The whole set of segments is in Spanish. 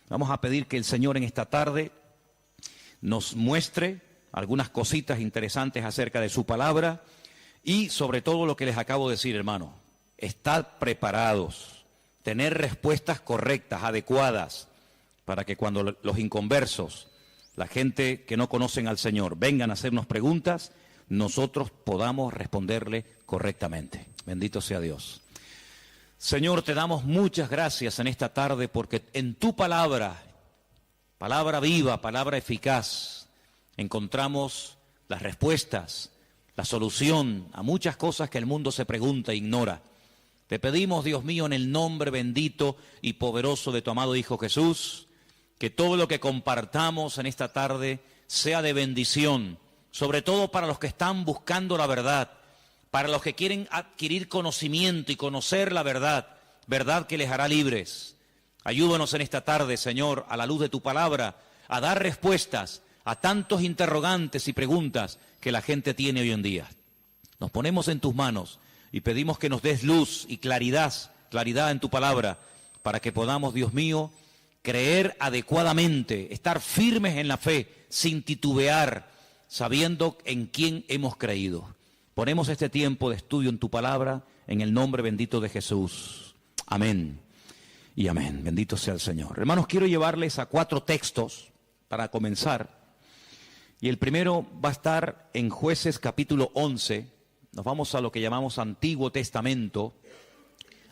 Vamos a pedir que el Señor en esta tarde nos muestre algunas cositas interesantes acerca de su palabra y sobre todo lo que les acabo de decir, hermano. Estar preparados, tener respuestas correctas, adecuadas, para que cuando los inconversos, la gente que no conocen al Señor, vengan a hacernos preguntas, nosotros podamos responderle correctamente. Bendito sea Dios. Señor, te damos muchas gracias en esta tarde porque en tu palabra, palabra viva, palabra eficaz, encontramos las respuestas, la solución a muchas cosas que el mundo se pregunta e ignora. Te pedimos, Dios mío, en el nombre bendito y poderoso de tu amado Hijo Jesús, que todo lo que compartamos en esta tarde sea de bendición, sobre todo para los que están buscando la verdad, para los que quieren adquirir conocimiento y conocer la verdad, verdad que les hará libres. Ayúdanos en esta tarde, Señor, a la luz de tu palabra, a dar respuestas a tantos interrogantes y preguntas que la gente tiene hoy en día. Nos ponemos en tus manos y pedimos que nos des luz y claridad en tu palabra, para que podamos, Dios mío, creer adecuadamente, estar firmes en la fe, sin titubear, sabiendo en quién hemos creído. Ponemos este tiempo de estudio en tu palabra, en el nombre bendito de Jesús. Amén y amén. Bendito sea el Señor. Hermanos, quiero llevarles a 4 textos para comenzar. Y el primero va a estar en Jueces capítulo 11. Nos vamos a lo que llamamos Antiguo Testamento,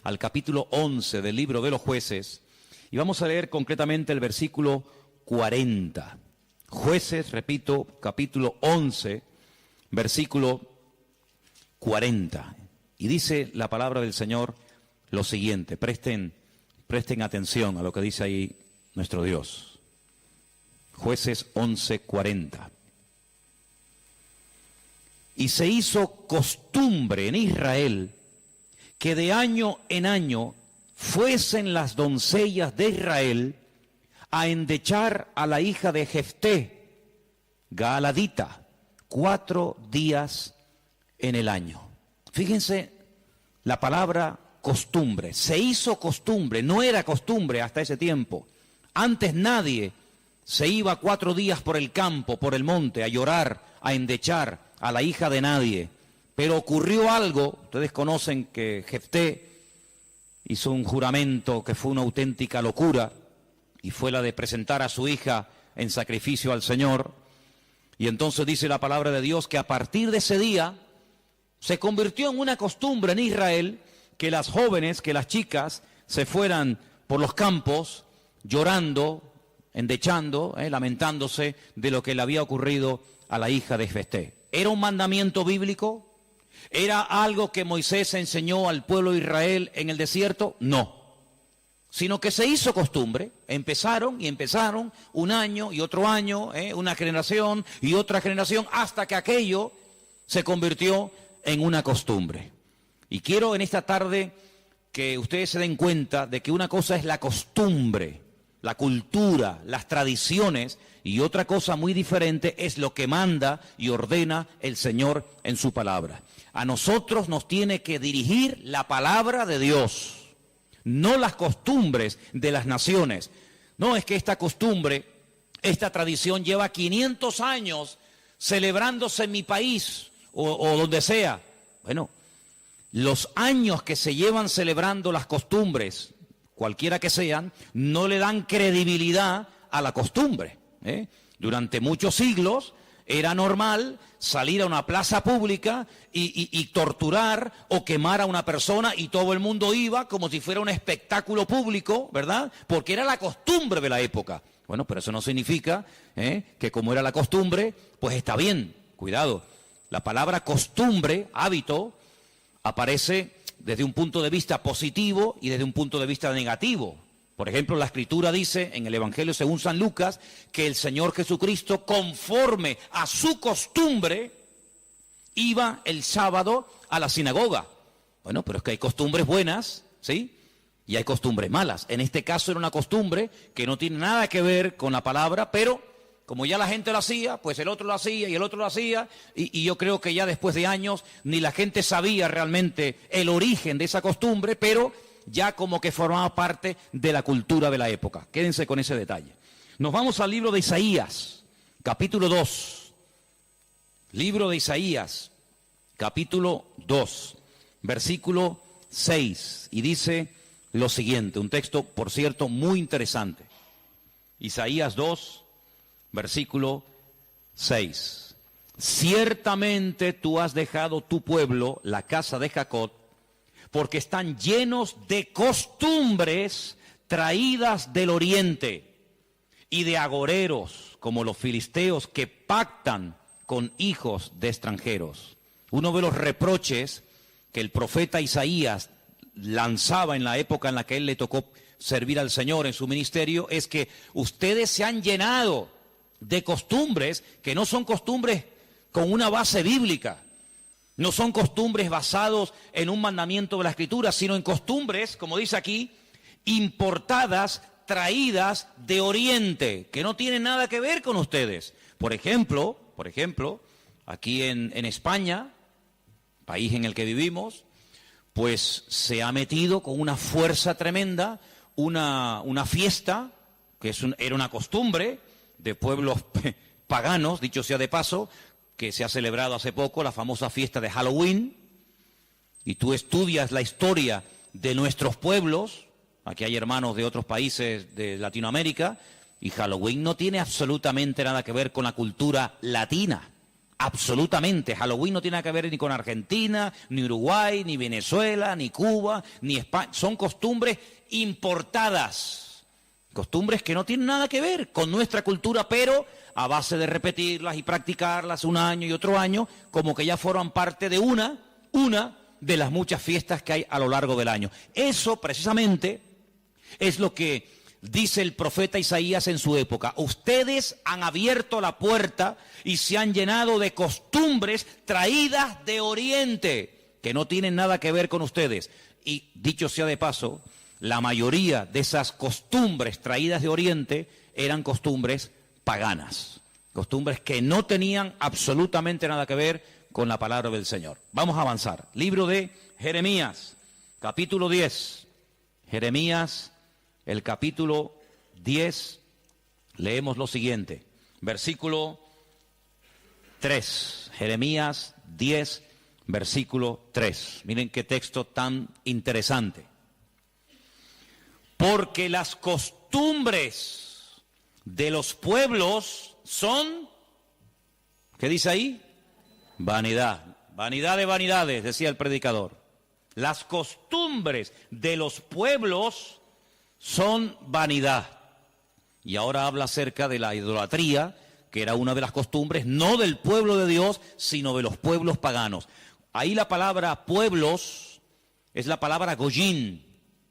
al capítulo 11 del libro de los Jueces. Y vamos a leer concretamente el versículo 40. Jueces, repito, capítulo 11, versículo 40. Y dice la palabra del Señor lo siguiente. Presten atención a lo que dice ahí nuestro Dios. Jueces 11, 40. Y se hizo costumbre en Israel que de año en año fuesen las doncellas de Israel a endechar a la hija de Jefté, Gaaladita, 4 días en el año. Fíjense la palabra costumbre. Se hizo costumbre, no era costumbre hasta ese tiempo. Antes nadie se iba 4 días por el campo, por el monte, a llorar, a endechar a la hija de nadie. Pero ocurrió algo, ustedes conocen que Jefté hizo un juramento que fue una auténtica locura, y fue la de presentar a su hija en sacrificio al Señor. Y entonces dice la palabra de Dios que a partir de ese día se convirtió en una costumbre en Israel que las jóvenes, que las chicas se fueran por los campos llorando, endechando, lamentándose de lo que le había ocurrido a la hija de Jefté. ¿Era un mandamiento bíblico? ¿Era algo que Moisés enseñó al pueblo de Israel en el desierto? No. Sino que se hizo costumbre. Empezaron un año y otro año, una generación y otra generación, hasta que aquello se convirtió en una costumbre. Y quiero en esta tarde que ustedes se den cuenta de que una cosa es la costumbre, la cultura, las tradiciones, y otra cosa muy diferente es lo que manda y ordena el Señor en su palabra. A nosotros nos tiene que dirigir la palabra de Dios, no las costumbres de las naciones. No es que esta costumbre, esta tradición lleva 500 años celebrándose en mi país o donde sea. Bueno, los años que se llevan celebrando las costumbres, cualquiera que sean, no le dan credibilidad a la costumbre. Durante muchos siglos era normal salir a una plaza pública y torturar o quemar a una persona, y todo el mundo iba como si fuera un espectáculo público, ¿verdad? Porque era la costumbre de la época. Bueno, pero eso no significa que como era la costumbre, pues está bien. Cuidado, la palabra costumbre, hábito, aparece desde un punto de vista positivo y desde un punto de vista negativo. Por ejemplo, la Escritura dice en el Evangelio según San Lucas que el Señor Jesucristo, conforme a su costumbre, iba el sábado a la sinagoga. Bueno, pero es que hay costumbres buenas, ¿sí? Y hay costumbres malas. En este caso era una costumbre que no tiene nada que ver con la palabra, pero como ya la gente lo hacía, pues el otro lo hacía y el otro lo hacía, y yo creo que ya después de años ni la gente sabía realmente el origen de esa costumbre, pero ya como que formaba parte de la cultura de la época. Quédense con ese detalle. Nos vamos al libro de Isaías, capítulo 2. Libro de Isaías, capítulo 2, versículo 6. Y dice lo siguiente, un texto, por cierto, muy interesante. Isaías 2, versículo 6. Ciertamente tú has dejado tu pueblo, la casa de Jacob, porque están llenos de costumbres traídas del oriente y de agoreros, como los filisteos que pactan con hijos de extranjeros. Uno de los reproches que el profeta Isaías lanzaba en la época en la que él le tocó servir al Señor en su ministerio es que ustedes se han llenado de costumbres que no son costumbres con una base bíblica, no son costumbres basados en un mandamiento de la Escritura, sino en costumbres, como dice aquí, importadas, traídas de Oriente, que no tienen nada que ver con ustedes. Por ejemplo, aquí en España, país en el que vivimos, pues se ha metido con una fuerza tremenda una fiesta, que era una costumbre de pueblos paganos, dicho sea de paso, que se ha celebrado hace poco, la famosa fiesta de Halloween, y tú estudias la historia de nuestros pueblos, aquí hay hermanos de otros países de Latinoamérica, y Halloween no tiene absolutamente nada que ver con la cultura latina. Absolutamente. Halloween no tiene nada que ver ni con Argentina, ni Uruguay, ni Venezuela, ni Cuba, ni España. Son costumbres importadas. Costumbres que no tienen nada que ver con nuestra cultura, pero a base de repetirlas y practicarlas un año y otro año, como que ya forman parte de una de las muchas fiestas que hay a lo largo del año. Eso precisamente es lo que dice el profeta Isaías en su época. Ustedes han abierto la puerta y se han llenado de costumbres traídas de Oriente, que no tienen nada que ver con ustedes. Y dicho sea de paso, la mayoría de esas costumbres traídas de Oriente eran costumbres paganas, costumbres que no tenían absolutamente nada que ver con la palabra del Señor. Vamos a avanzar. Libro de Jeremías, capítulo 10. Jeremías, el capítulo 10, leemos lo siguiente, versículo 3, Jeremías 10, versículo 3. Miren qué texto tan interesante. Porque las costumbres de los pueblos son, ¿qué dice ahí? Vanidad, vanidad de vanidades, decía el predicador. Las costumbres de los pueblos son vanidad. Y ahora habla acerca de la idolatría, que era una de las costumbres, no del pueblo de Dios, sino de los pueblos paganos. Ahí la palabra pueblos es la palabra goyín.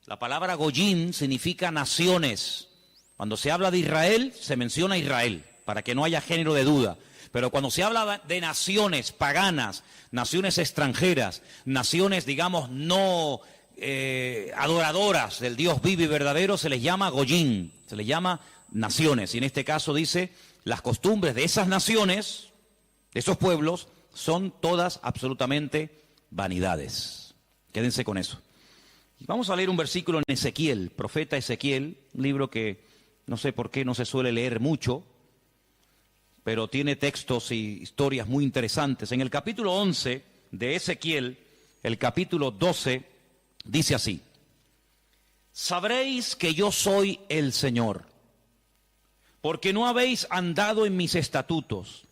La palabra goyín significa naciones. Cuando se habla de Israel, se menciona Israel, para que no haya género de duda. Pero cuando se habla de naciones paganas, naciones extranjeras, naciones, digamos, no adoradoras del Dios vivo y verdadero, se les llama goyín, se les llama naciones. Y en este caso dice, las costumbres de esas naciones, de esos pueblos, son todas absolutamente vanidades. Quédense con eso. Vamos a leer un versículo en Ezequiel, profeta Ezequiel, un libro que no sé por qué no se suele leer mucho, pero tiene textos y historias muy interesantes. En el capítulo 11 de Ezequiel, el capítulo 12, dice así: sabréis que yo soy el Señor, porque no habéis andado en mis estatutos,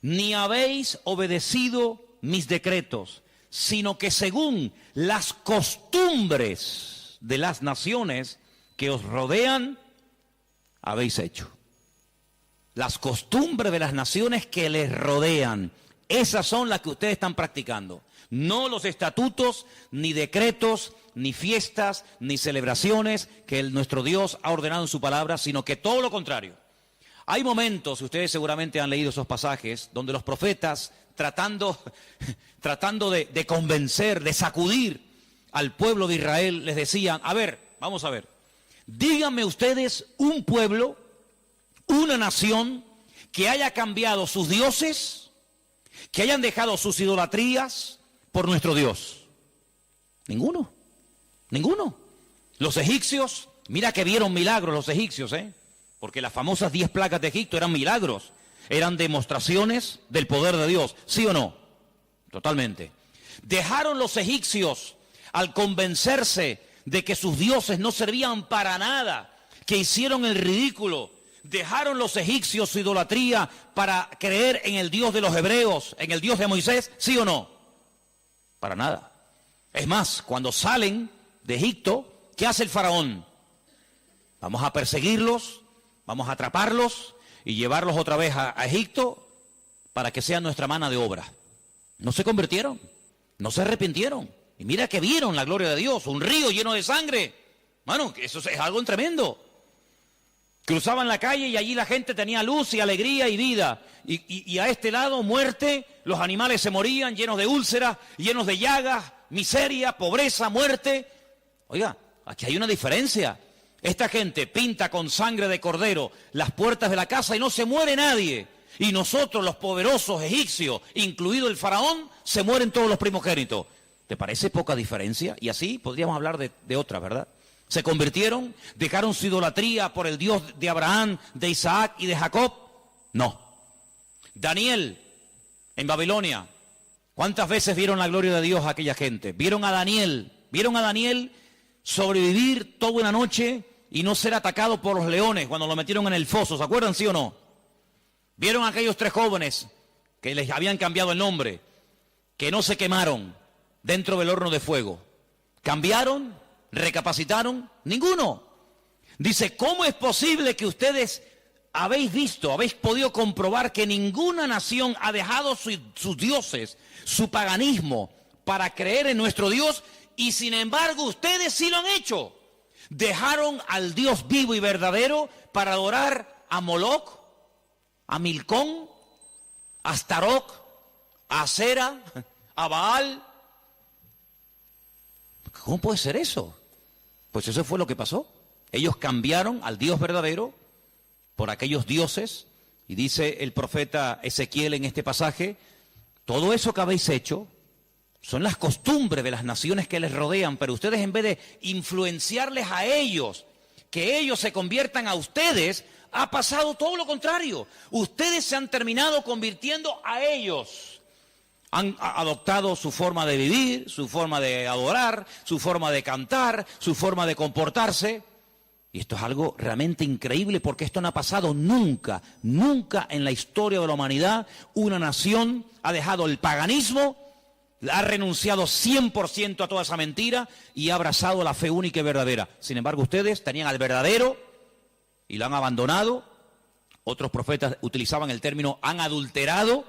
ni habéis obedecido mis decretos, sino que según las costumbres de las naciones que os rodean, habéis hecho. Las costumbres de las naciones que les rodean, esas son las que ustedes están practicando. No los estatutos, ni decretos, ni fiestas, ni celebraciones que nuestro Dios ha ordenado en su palabra, sino que todo lo contrario. Hay momentos, y ustedes seguramente han leído esos pasajes, donde los profetas, tratando de convencer, de sacudir al pueblo de Israel, les decían, a ver, vamos a ver, díganme ustedes un pueblo, una nación que haya cambiado sus dioses, que hayan dejado sus idolatrías por nuestro Dios. Ninguno. Los egipcios, mira que vieron milagros los egipcios, porque las famosas 10 plagas de Egipto eran milagros, eran demostraciones del poder de Dios, ¿sí o no? Totalmente. Dejaron los egipcios al convencerse de que sus dioses no servían para nada, que hicieron el ridículo. Dejaron los egipcios su idolatría para creer en el Dios de los hebreos, en el Dios de Moisés, ¿sí o no? Para nada. Es más, cuando salen de Egipto, ¿qué hace el faraón? Vamos a perseguirlos, vamos a atraparlos y llevarlos otra vez a Egipto para que sean nuestra mano de obra. No se convirtieron, no se arrepintieron. Y mira que vieron la gloria de Dios, un río lleno de sangre. Bueno, eso es algo tremendo. Cruzaban la calle y allí la gente tenía luz y alegría y vida. Y a este lado, muerte, los animales se morían llenos de úlceras, llenos de llagas, miseria, pobreza, muerte. Oiga, aquí hay una diferencia. Esta gente pinta con sangre de cordero las puertas de la casa y no se muere nadie. Y nosotros, los poderosos egipcios, incluido el faraón, se mueren todos los primogénitos. ¿Te parece poca diferencia? Y así podríamos hablar de otras, ¿verdad? Se convirtieron, dejaron su idolatría por el Dios de Abraham, de Isaac y de Jacob. No. Daniel, en Babilonia, ¿cuántas veces vieron la gloria de Dios a aquella gente? Vieron a Daniel sobrevivir toda una noche y no ser atacado por los leones cuando lo metieron en el foso. ¿Se acuerdan, sí o no? Vieron a aquellos 3 jóvenes que les habían cambiado el nombre, que no se quemaron dentro del horno de fuego. ¿Cambiaron? ¿Recapacitaron? Ninguno. Dice, ¿cómo es posible que ustedes habéis podido comprobar que ninguna nación ha dejado sus dioses, su paganismo, para creer en nuestro Dios, y sin embargo ustedes sí lo han hecho? Dejaron al Dios vivo y verdadero para adorar a Moloch, a Milcón, a Astaroth, a Asera, a Baal. ¿Cómo puede ser eso? Pues eso fue lo que pasó. Ellos cambiaron al Dios verdadero por aquellos dioses, y dice el profeta Ezequiel en este pasaje, todo eso que habéis hecho son las costumbres de las naciones que les rodean, pero ustedes, en vez de influenciarles a ellos, que ellos se conviertan a ustedes, ha pasado todo lo contrario. Ustedes se han terminado convirtiendo a ellos. Han adoptado su forma de vivir, su forma de adorar, su forma de cantar, su forma de comportarse. Y esto es algo realmente increíble, porque esto no ha pasado nunca, nunca en la historia de la humanidad. Una nación ha dejado el paganismo, ha renunciado 100% a toda esa mentira y ha abrazado la fe única y verdadera. Sin embargo, ustedes tenían al verdadero y lo han abandonado. Otros profetas utilizaban el término han adulterado,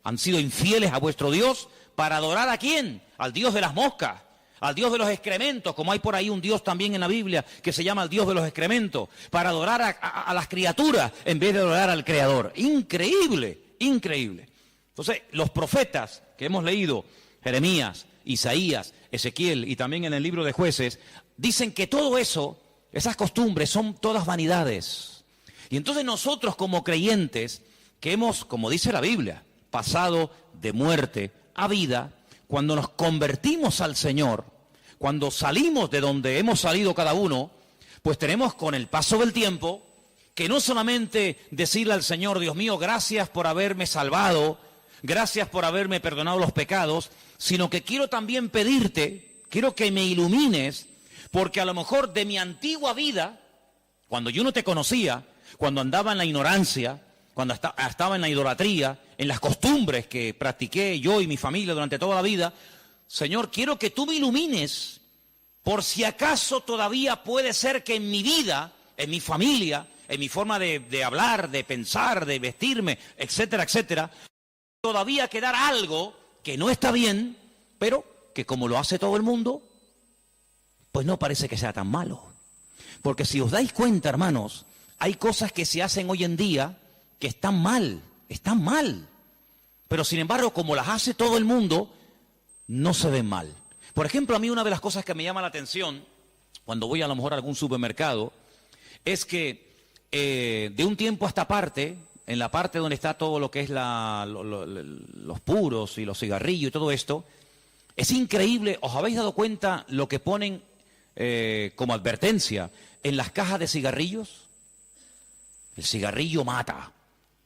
han sido infieles a vuestro Dios. ¿Para adorar a quién? Al Dios de las moscas, al Dios de los excrementos, como hay por ahí un Dios también en la Biblia que se llama el Dios de los excrementos, para adorar a las criaturas en vez de adorar al Creador. Increíble, increíble. Entonces, los profetas que hemos leído, Jeremías, Isaías, Ezequiel y también en el libro de Jueces, dicen que todo eso, esas costumbres, son todas vanidades. Y entonces nosotros, como creyentes, que hemos, como dice la Biblia, pasado de muerte a vida, cuando nos convertimos al Señor, cuando salimos de donde hemos salido cada uno, pues tenemos, con el paso del tiempo, que no solamente decirle al Señor, Dios mío, gracias por haberme salvado, gracias por haberme perdonado los pecados, sino que quiero también pedirte, quiero que me ilumines, porque a lo mejor de mi antigua vida, cuando yo no te conocía, cuando andaba en la ignorancia, cuando estaba en la idolatría, en las costumbres que practiqué yo y mi familia durante toda la vida, Señor, quiero que tú me ilumines, por si acaso todavía puede ser que en mi vida, en mi familia, en mi forma de hablar, de pensar, de vestirme, etcétera, etcétera, todavía quedar algo que no está bien, pero que como lo hace todo el mundo, pues no parece que sea tan malo. Porque si os dais cuenta, hermanos, hay cosas que se hacen hoy en día que están mal, pero sin embargo, como las hace todo el mundo, no se ven mal. Por ejemplo, a mí una de las cosas que me llama la atención, cuando voy a lo mejor a algún supermercado, es que de un tiempo a esta parte, en la parte donde está todo lo que es los puros y los cigarrillos y todo esto, es increíble. ¿Os habéis dado cuenta lo que ponen como advertencia, en las cajas de cigarrillos, el cigarrillo mata,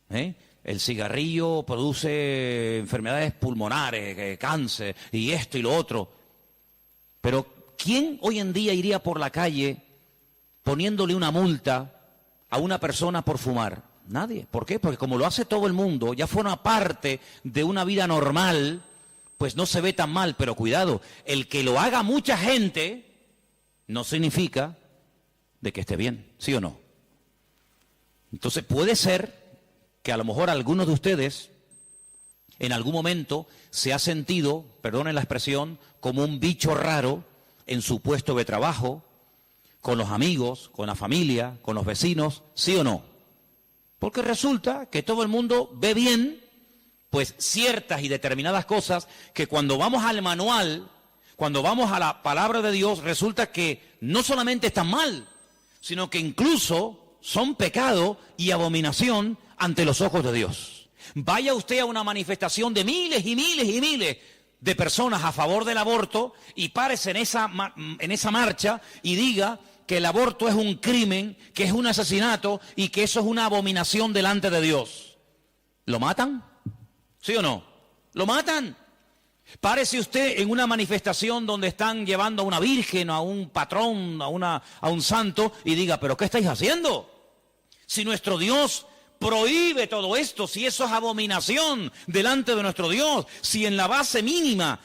el cigarrillo produce enfermedades pulmonares, cáncer y esto y lo otro. Pero ¿quién hoy en día iría por la calle poniéndole una multa a una persona por fumar? Nadie. ¿Por qué? Porque como lo hace todo el mundo, ya forma parte de una vida normal, pues no se ve tan mal. Pero cuidado, el que lo haga mucha gente no significa de que esté bien, ¿sí o no? Entonces puede ser que a lo mejor algunos de ustedes en algún momento se ha sentido, perdonen la expresión, como un bicho raro en su puesto de trabajo, con los amigos, con la familia, con los vecinos, ¿sí o no? Porque resulta que todo el mundo ve bien, pues ciertas y determinadas cosas que cuando vamos al manual, cuando vamos a la palabra de Dios, resulta que no solamente están mal, sino que incluso son pecado y abominación ante los ojos de Dios. Vaya usted a una manifestación de miles y miles y miles de personas a favor del aborto y párese en esa marcha y diga que el aborto es un crimen, que es un asesinato y que eso es una abominación delante de Dios. ¿Lo matan? ¿Sí o no? ¿Lo matan? Párese usted en una manifestación donde están llevando a una virgen, a un patrón, a un santo y diga, ¿pero qué estáis haciendo? Si nuestro Dios prohíbe todo esto, si eso es abominación delante de nuestro Dios, si en la base mínima,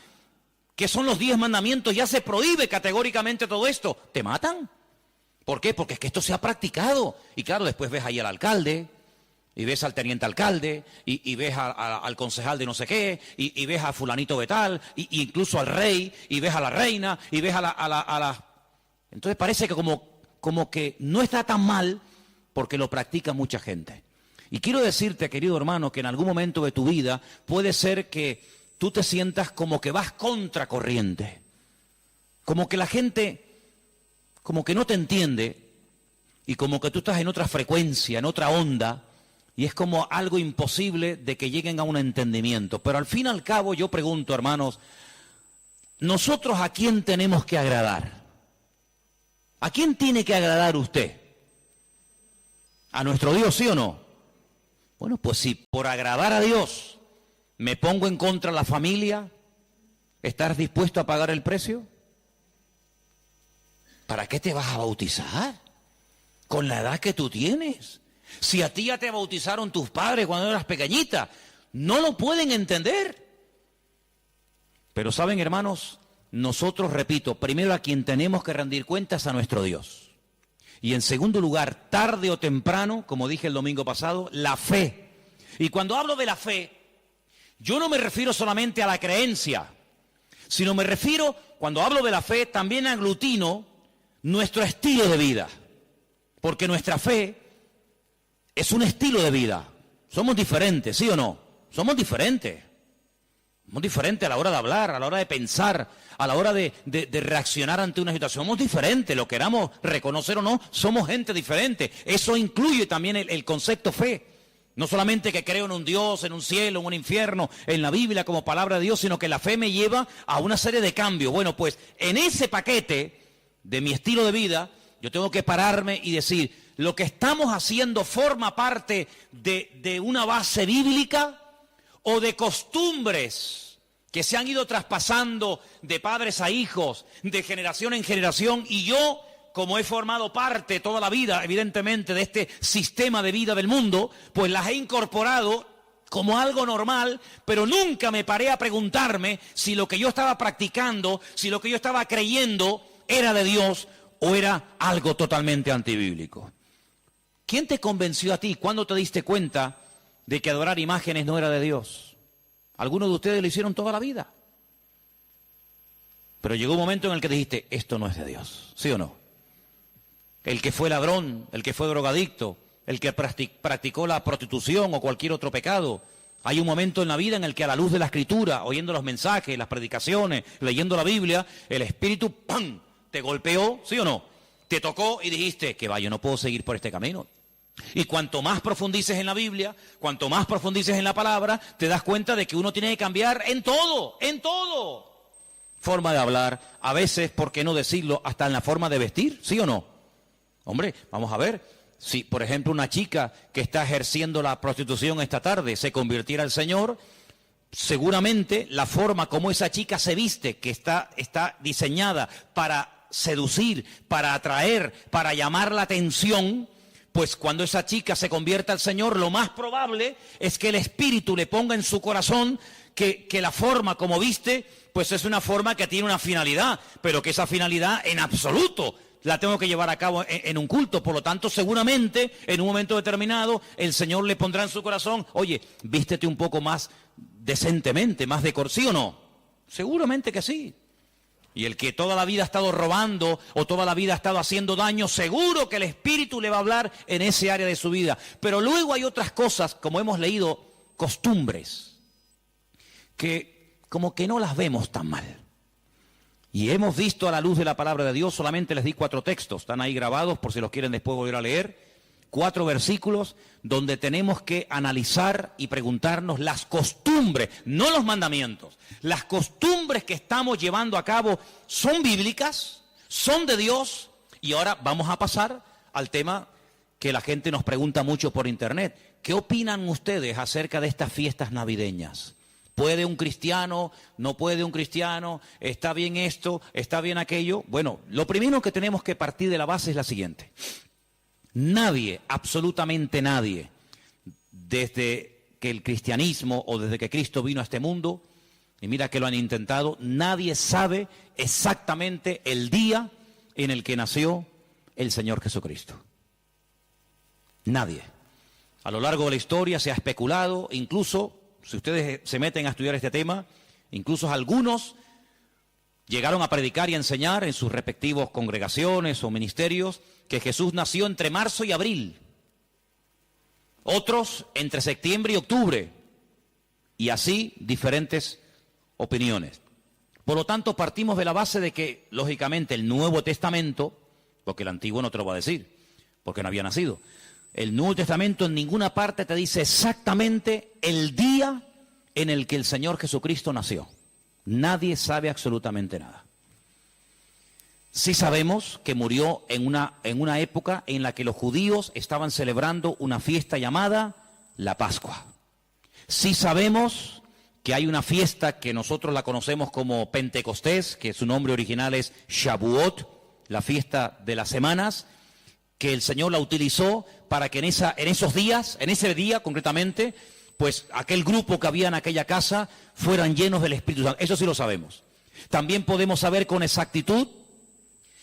que son los 10 mandamientos, ya se prohíbe categóricamente todo esto, ¿te matan? ¿Por qué? Porque es que esto se ha practicado. Y claro, después ves ahí al alcalde, y ves al teniente alcalde, y ves al concejal de no sé qué, y ves a fulanito de tal, y incluso al rey, y ves a la reina, y ves a la... Entonces parece que como que no está tan mal porque lo practica mucha gente. Y quiero decirte, querido hermano, que en algún momento de tu vida puede ser que tú te sientas como que vas contracorriente, como que la gente como que no te entiende y como que tú estás en otra frecuencia, en otra onda, y es como algo imposible de que lleguen a un entendimiento. Pero al fin y al cabo yo pregunto, hermanos, ¿nosotros a quién tenemos que agradar? ¿A quién tiene que agradar usted? ¿A nuestro Dios, sí o no? Bueno, pues si por agradar a Dios me pongo en contra de la familia, ¿estás dispuesto a pagar el precio? ¿Para qué te vas a bautizar? Con la edad que tú tienes. Si a ti ya te bautizaron tus padres cuando eras pequeñita, no lo pueden entender. Pero saben, hermanos, nosotros, repito, primero a quien tenemos que rendir cuentas a nuestro Dios. Y en segundo lugar, tarde o temprano, como dije el domingo pasado, la fe. Y cuando hablo de la fe, yo no me refiero solamente a la creencia, sino me refiero, cuando hablo de la fe, también aglutino nuestro estilo de vida, porque nuestra fe es un estilo de vida. Somos diferentes, ¿sí o no? Somos diferentes. Somos diferentes a la hora de hablar, a la hora de pensar, a la hora de reaccionar ante una situación. Somos diferentes, lo queramos reconocer o no, somos gente diferente. Eso incluye también el concepto fe. No solamente que creo en un Dios, en un cielo, en un infierno, en la Biblia como palabra de Dios, sino que la fe me lleva a una serie de cambios. Bueno, pues en ese paquete de mi estilo de vida, yo tengo que pararme y decir, ¿lo que estamos haciendo forma parte de una base bíblica o de costumbres que se han ido traspasando de padres a hijos, de generación en generación? Y yo, como he formado parte toda la vida, evidentemente, de este sistema de vida del mundo, pues las he incorporado como algo normal, pero nunca me paré a preguntarme si lo que yo estaba practicando, si lo que yo estaba creyendo era de Dios o era algo totalmente antibíblico. ¿Quién te convenció a ti? ¿Cuándo te diste cuenta de que adorar imágenes no era de Dios? Algunos de ustedes lo hicieron toda la vida. Pero llegó un momento en el que dijiste, esto no es de Dios, ¿sí o no? El que fue ladrón, el que fue drogadicto, el que practicó la prostitución o cualquier otro pecado. Hay un momento en la vida en el que a la luz de la Escritura, oyendo los mensajes, las predicaciones, leyendo la Biblia, el Espíritu, ¡pam!, te golpeó, ¿sí o no? Te tocó y dijiste, que va, yo no puedo seguir por este camino. Y cuanto más profundices en la Biblia, cuanto más profundices en la palabra, te das cuenta de que uno tiene que cambiar en todo, en todo. forma de hablar, a veces, ¿por qué no decirlo?, hasta en la forma de vestir, ¿sí o no? Hombre, vamos a ver, si por ejemplo una chica que está ejerciendo la prostitución esta tarde se convirtiera al Señor, seguramente la forma como esa chica se viste, que está diseñada para seducir, para atraer, para llamar la atención, pues cuando esa chica se convierta al Señor, lo más probable es que el Espíritu le ponga en su corazón que la forma como viste, pues es una forma que tiene una finalidad, pero que esa finalidad en absoluto la tengo que llevar a cabo en un culto. Por lo tanto, seguramente, en un momento determinado, el Señor le pondrá en su corazón, oye, vístete un poco más decentemente, más ¿sí o no? Seguramente que sí. Y el que toda la vida ha estado robando o toda la vida ha estado haciendo daño, seguro que el Espíritu le va a hablar en ese área de su vida. Pero luego hay otras cosas, como hemos leído, costumbres, que como que no las vemos tan mal. Y hemos visto a la luz de la palabra de Dios, solamente les di 4 textos, están ahí grabados por si los quieren después volver a leer, 4 versículos donde tenemos que analizar y preguntarnos las costumbres, no los mandamientos, las costumbres que estamos llevando a cabo son bíblicas, son de Dios. Y ahora vamos a pasar al tema que la gente nos pregunta mucho por internet. ¿Qué opinan ustedes acerca de estas fiestas navideñas? ¿Puede un cristiano? ¿No puede un cristiano? ¿Está bien esto? ¿Está bien aquello? Bueno, lo primero que tenemos que partir de la base es la siguiente. Nadie, absolutamente nadie, desde que el cristianismo o desde que Cristo vino a este mundo, y mira que lo han intentado, nadie sabe exactamente el día en el que nació el Señor Jesucristo. Nadie. A lo largo de la historia se ha especulado, incluso, si ustedes se meten a estudiar este tema, incluso algunos llegaron a predicar y a enseñar en sus respectivas congregaciones o ministerios que Jesús nació entre marzo y abril. Otros entre septiembre y octubre. Y así diferentes opiniones. Por lo tanto, partimos de la base de que, lógicamente, el Nuevo Testamento, porque el Antiguo no te lo va a decir, porque no había nacido, el Nuevo Testamento en ninguna parte te dice exactamente el día en el que el Señor Jesucristo nació. Nadie sabe absolutamente nada. Sí sabemos que murió en una época en la que los judíos estaban celebrando una fiesta llamada la Pascua. Sí sabemos que hay una fiesta que nosotros la conocemos como Pentecostés, que su nombre original es Shavuot, la fiesta de las semanas, que el Señor la utilizó para que en esos días, en ese día concretamente, pues aquel grupo que había en aquella casa fueran llenos del Espíritu Santo. Eso sí lo sabemos. También podemos saber con exactitud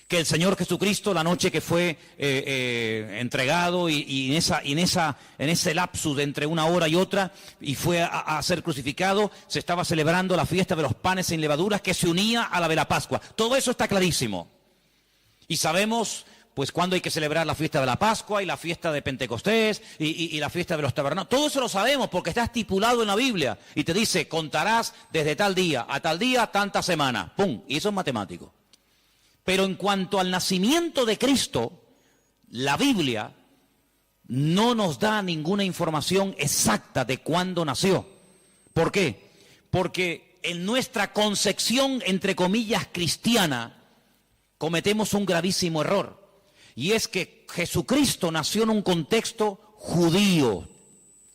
que el Señor Jesucristo, la noche que fue entregado y en ese lapsus de entre una hora y otra, y fue a ser crucificado, se estaba celebrando la fiesta de los panes sin levaduras que se unía a la de la Pascua. Todo eso está clarísimo. Y sabemos pues cuándo hay que celebrar la fiesta de la Pascua y la fiesta de Pentecostés y la fiesta de los tabernáculos. Todo eso lo sabemos porque está estipulado en la Biblia. Y te dice, contarás desde tal día a tal día, tanta semana. ¡Pum! Y eso es matemático. Pero en cuanto al nacimiento de Cristo, la Biblia no nos da ninguna información exacta de cuándo nació. ¿Por qué? Porque en nuestra concepción, entre comillas, cristiana, cometemos un gravísimo error. Y es que Jesucristo nació en un contexto judío,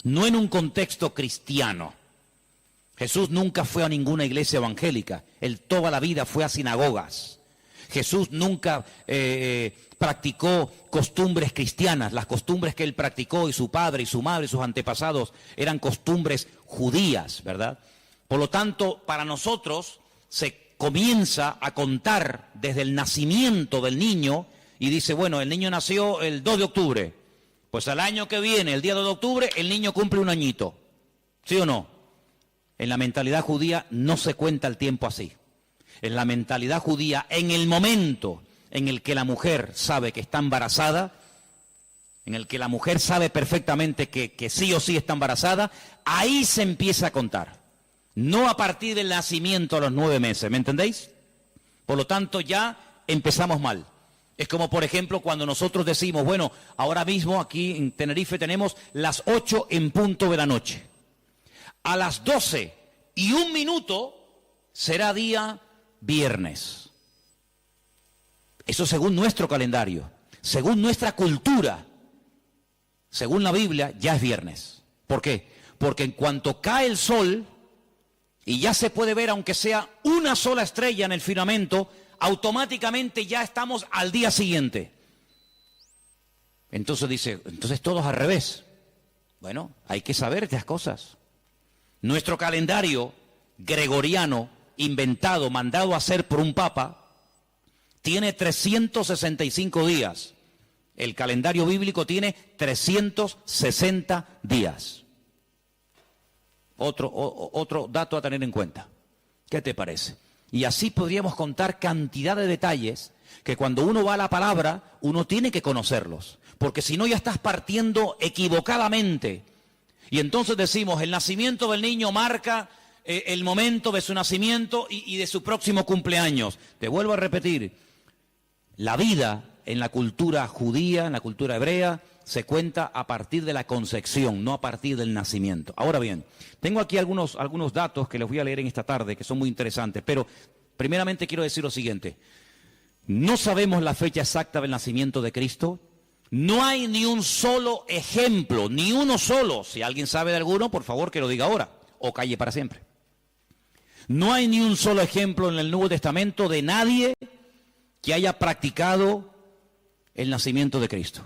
no en un contexto cristiano. Jesús nunca fue a ninguna iglesia evangélica, él toda la vida fue a sinagogas. Jesús nunca practicó costumbres cristianas. Las costumbres que él practicó y su padre y su madre y sus antepasados eran costumbres judías, ¿verdad? Por lo tanto, para nosotros se comienza a contar desde el nacimiento del niño y dice, bueno, el niño nació el 2 de octubre. Pues al año que viene, el día 2 de octubre, el niño cumple un añito. ¿Sí o no? En la mentalidad judía no se cuenta el tiempo así. En la mentalidad judía, en el momento en el que la mujer sabe que está embarazada, en el que la mujer sabe perfectamente que sí o sí está embarazada, ahí se empieza a contar. No a partir del nacimiento a los 9 meses, ¿me entendéis? Por lo tanto, ya empezamos mal. Es como, por ejemplo, cuando nosotros decimos, bueno, ahora mismo aquí en Tenerife tenemos las 8 en punto de la noche. A las 12:01 será día viernes. Eso según nuestro calendario, según nuestra cultura, según la Biblia, ya es viernes. ¿Por qué? Porque en cuanto cae el sol y ya se puede ver aunque sea una sola estrella en el firmamento, automáticamente ya estamos al día siguiente. Entonces dice, entonces todos al revés. Bueno, hay que saber estas cosas. Nuestro calendario gregoriano, inventado, mandado a hacer por un papa, tiene 365 días. El calendario bíblico tiene 360 días. Otro dato a tener en cuenta. ¿Qué te parece? Y así podríamos contar cantidad de detalles que cuando uno va a la palabra, uno tiene que conocerlos. Porque si no ya estás partiendo equivocadamente. Y entonces decimos, el nacimiento del niño marca el momento de su nacimiento y de su próximo cumpleaños. Te vuelvo a repetir, la vida en la cultura judía, en la cultura hebrea, se cuenta a partir de la concepción, no a partir del nacimiento. Ahora bien, tengo aquí algunos datos que les voy a leer en esta tarde, que son muy interesantes, pero primeramente quiero decir lo siguiente. No sabemos la fecha exacta del nacimiento de Cristo. No hay ni un solo ejemplo, ni uno solo. Si alguien sabe de alguno, por favor que lo diga ahora, o calle para siempre. No hay ni un solo ejemplo en el Nuevo Testamento de nadie que haya practicado el nacimiento de Cristo,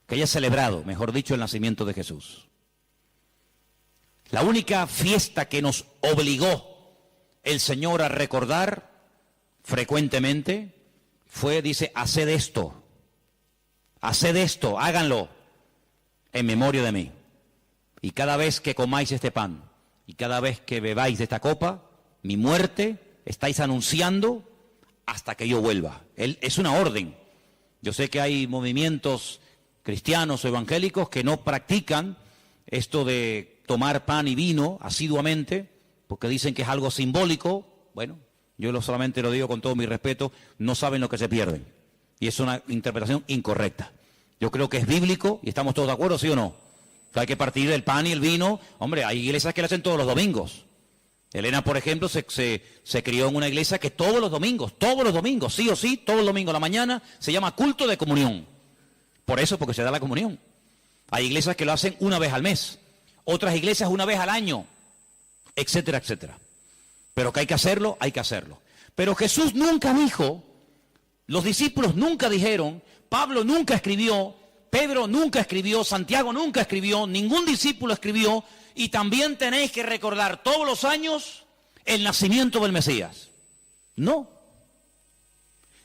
que haya celebrado, mejor dicho, el nacimiento de Jesús. La única fiesta que nos obligó el Señor a recordar frecuentemente fue, dice, haced esto, háganlo en memoria de mí. Y cada vez que comáis este pan y cada vez que bebáis de esta copa, mi muerte estáis anunciando hasta que yo vuelva. Es una orden. Yo sé que hay movimientos cristianos o evangélicos que no practican esto de tomar pan y vino asiduamente, porque dicen que es algo simbólico. Bueno, yo solamente lo digo con todo mi respeto, no saben lo que se pierden. Y es una interpretación incorrecta. Yo creo que es bíblico y estamos todos de acuerdo, ¿sí o no? O sea, hay que partir del pan y el vino. Hombre, hay iglesias que lo hacen todos los domingos. Elena, por ejemplo, se crió en una iglesia que todos los domingos, sí o sí, todos los domingos a la mañana, se llama culto de comunión. Por eso, porque se da la comunión. Hay iglesias que lo hacen una vez al mes, otras iglesias una vez al año, etcétera, etcétera. Pero que hay que hacerlo, hay que hacerlo. Pero Jesús nunca dijo, los discípulos nunca dijeron, Pablo nunca escribió, Pedro nunca escribió, Santiago nunca escribió, ningún discípulo escribió, y también tenéis que recordar todos los años el nacimiento del Mesías. No.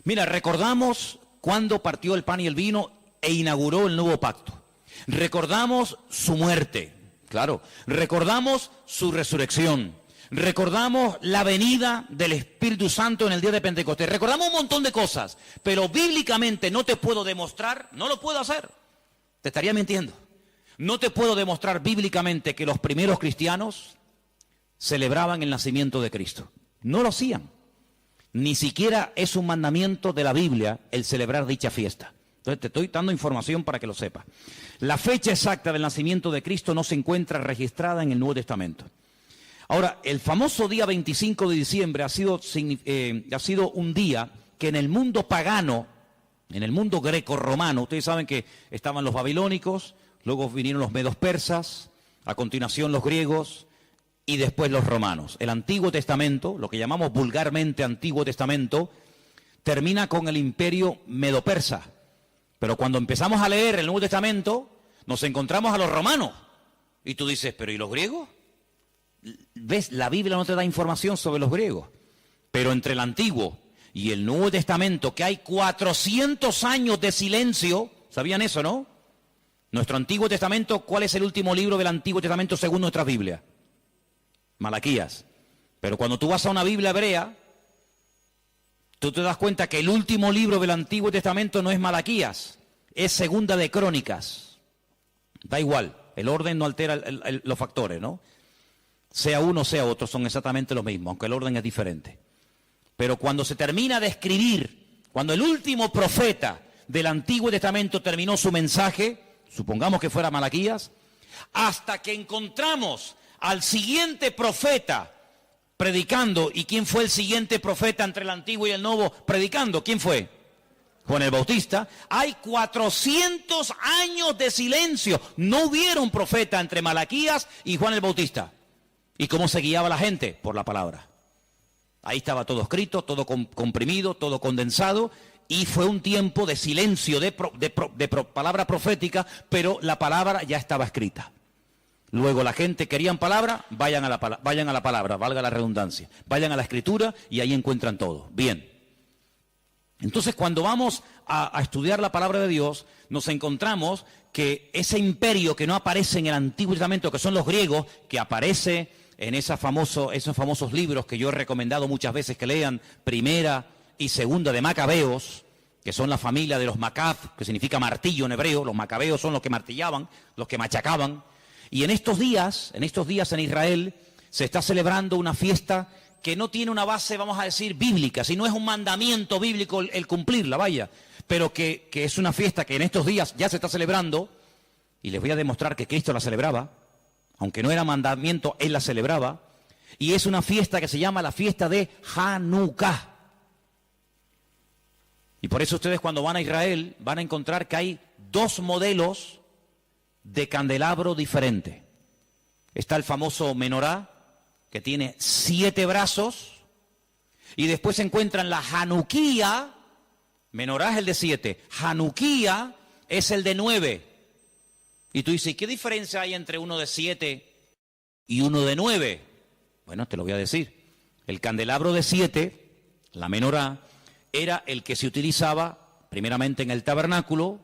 Mira, recordamos cuando partió el pan y el vino e inauguró el nuevo pacto. Recordamos su muerte, claro. Recordamos su resurrección. Recordamos la venida del Espíritu Santo en el día de Pentecostés. Recordamos un montón de cosas, pero bíblicamente no te puedo demostrar, no lo puedo hacer. Te estaría mintiendo. No te puedo demostrar bíblicamente que los primeros cristianos celebraban el nacimiento de Cristo. No lo hacían. Ni siquiera es un mandamiento de la Biblia el celebrar dicha fiesta. Entonces te estoy dando información para que lo sepas. La fecha exacta del nacimiento de Cristo no se encuentra registrada en el Nuevo Testamento. Ahora, el famoso día 25 de diciembre ha sido un día que en el mundo pagano, en el mundo greco-romano, ustedes saben que estaban los babilónicos, luego vinieron los medos persas, a continuación los griegos y después los romanos. El Antiguo Testamento, lo que llamamos vulgarmente Antiguo Testamento, termina con el imperio medo-persa. Pero cuando empezamos a leer el Nuevo Testamento, nos encontramos a los romanos. Y tú dices, ¿pero y los griegos? ¿Ves? La Biblia no te da información sobre los griegos. Pero entre el Antiguo y el Nuevo Testamento, que hay 400 años de silencio, ¿sabían eso, no? Nuestro Antiguo Testamento, ¿cuál es el último libro del Antiguo Testamento según nuestra Biblia? Malaquías. Pero cuando tú vas a una Biblia hebrea, tú te das cuenta que el último libro del Antiguo Testamento no es Malaquías, es Segunda de Crónicas. Da igual, el orden no altera los factores, ¿no? Sea uno, sea otro, son exactamente los mismos, aunque el orden es diferente. Pero cuando se termina de escribir, cuando el último profeta del Antiguo Testamento terminó su mensaje, supongamos que fuera Malaquías, hasta que encontramos al siguiente profeta predicando. ¿Y quién fue el siguiente profeta entre el Antiguo y el Nuevo predicando? ¿Quién fue? Juan el Bautista. Hay 400 años de silencio. No hubieron profeta entre Malaquías y Juan el Bautista. ¿Y cómo se guiaba la gente? Por la palabra. Ahí estaba todo escrito, todo comprimido, todo condensado. Y fue un tiempo de silencio, de palabra profética, pero la palabra ya estaba escrita. Luego la gente querían palabra, vayan a la palabra, valga la redundancia. Vayan a la escritura y ahí encuentran todo. Bien. Entonces cuando vamos a estudiar la palabra de Dios, nos encontramos que ese imperio que no aparece en el Antiguo Testamento, que son los griegos, que aparece en esos famosos libros que yo he recomendado muchas veces que lean, Primera y Segunda de Macabeos, que son la familia de los Macab, que significa martillo en hebreo. Los macabeos son los que martillaban, los que machacaban. Y en estos días en Israel se está celebrando una fiesta que no tiene una base, vamos a decir, bíblica, sino es un mandamiento bíblico el cumplirla, vaya, pero que es una fiesta que en estos días ya se está celebrando, y les voy a demostrar que Cristo la celebraba, aunque no era mandamiento, Él la celebraba, y es una fiesta que se llama la fiesta de Hanukkah. Y por eso ustedes cuando van a Israel van a encontrar que hay dos modelos de candelabro diferente. Está el famoso menorá, que tiene 7 brazos, y después se encuentran la Hanukkía. Menorá es el de 7, Hanukkía es el de 9. Y tú dices, ¿qué diferencia hay entre uno de 7 y uno de 9? Bueno, te lo voy a decir. El candelabro de 7, la menorá, era el que se utilizaba primeramente en el tabernáculo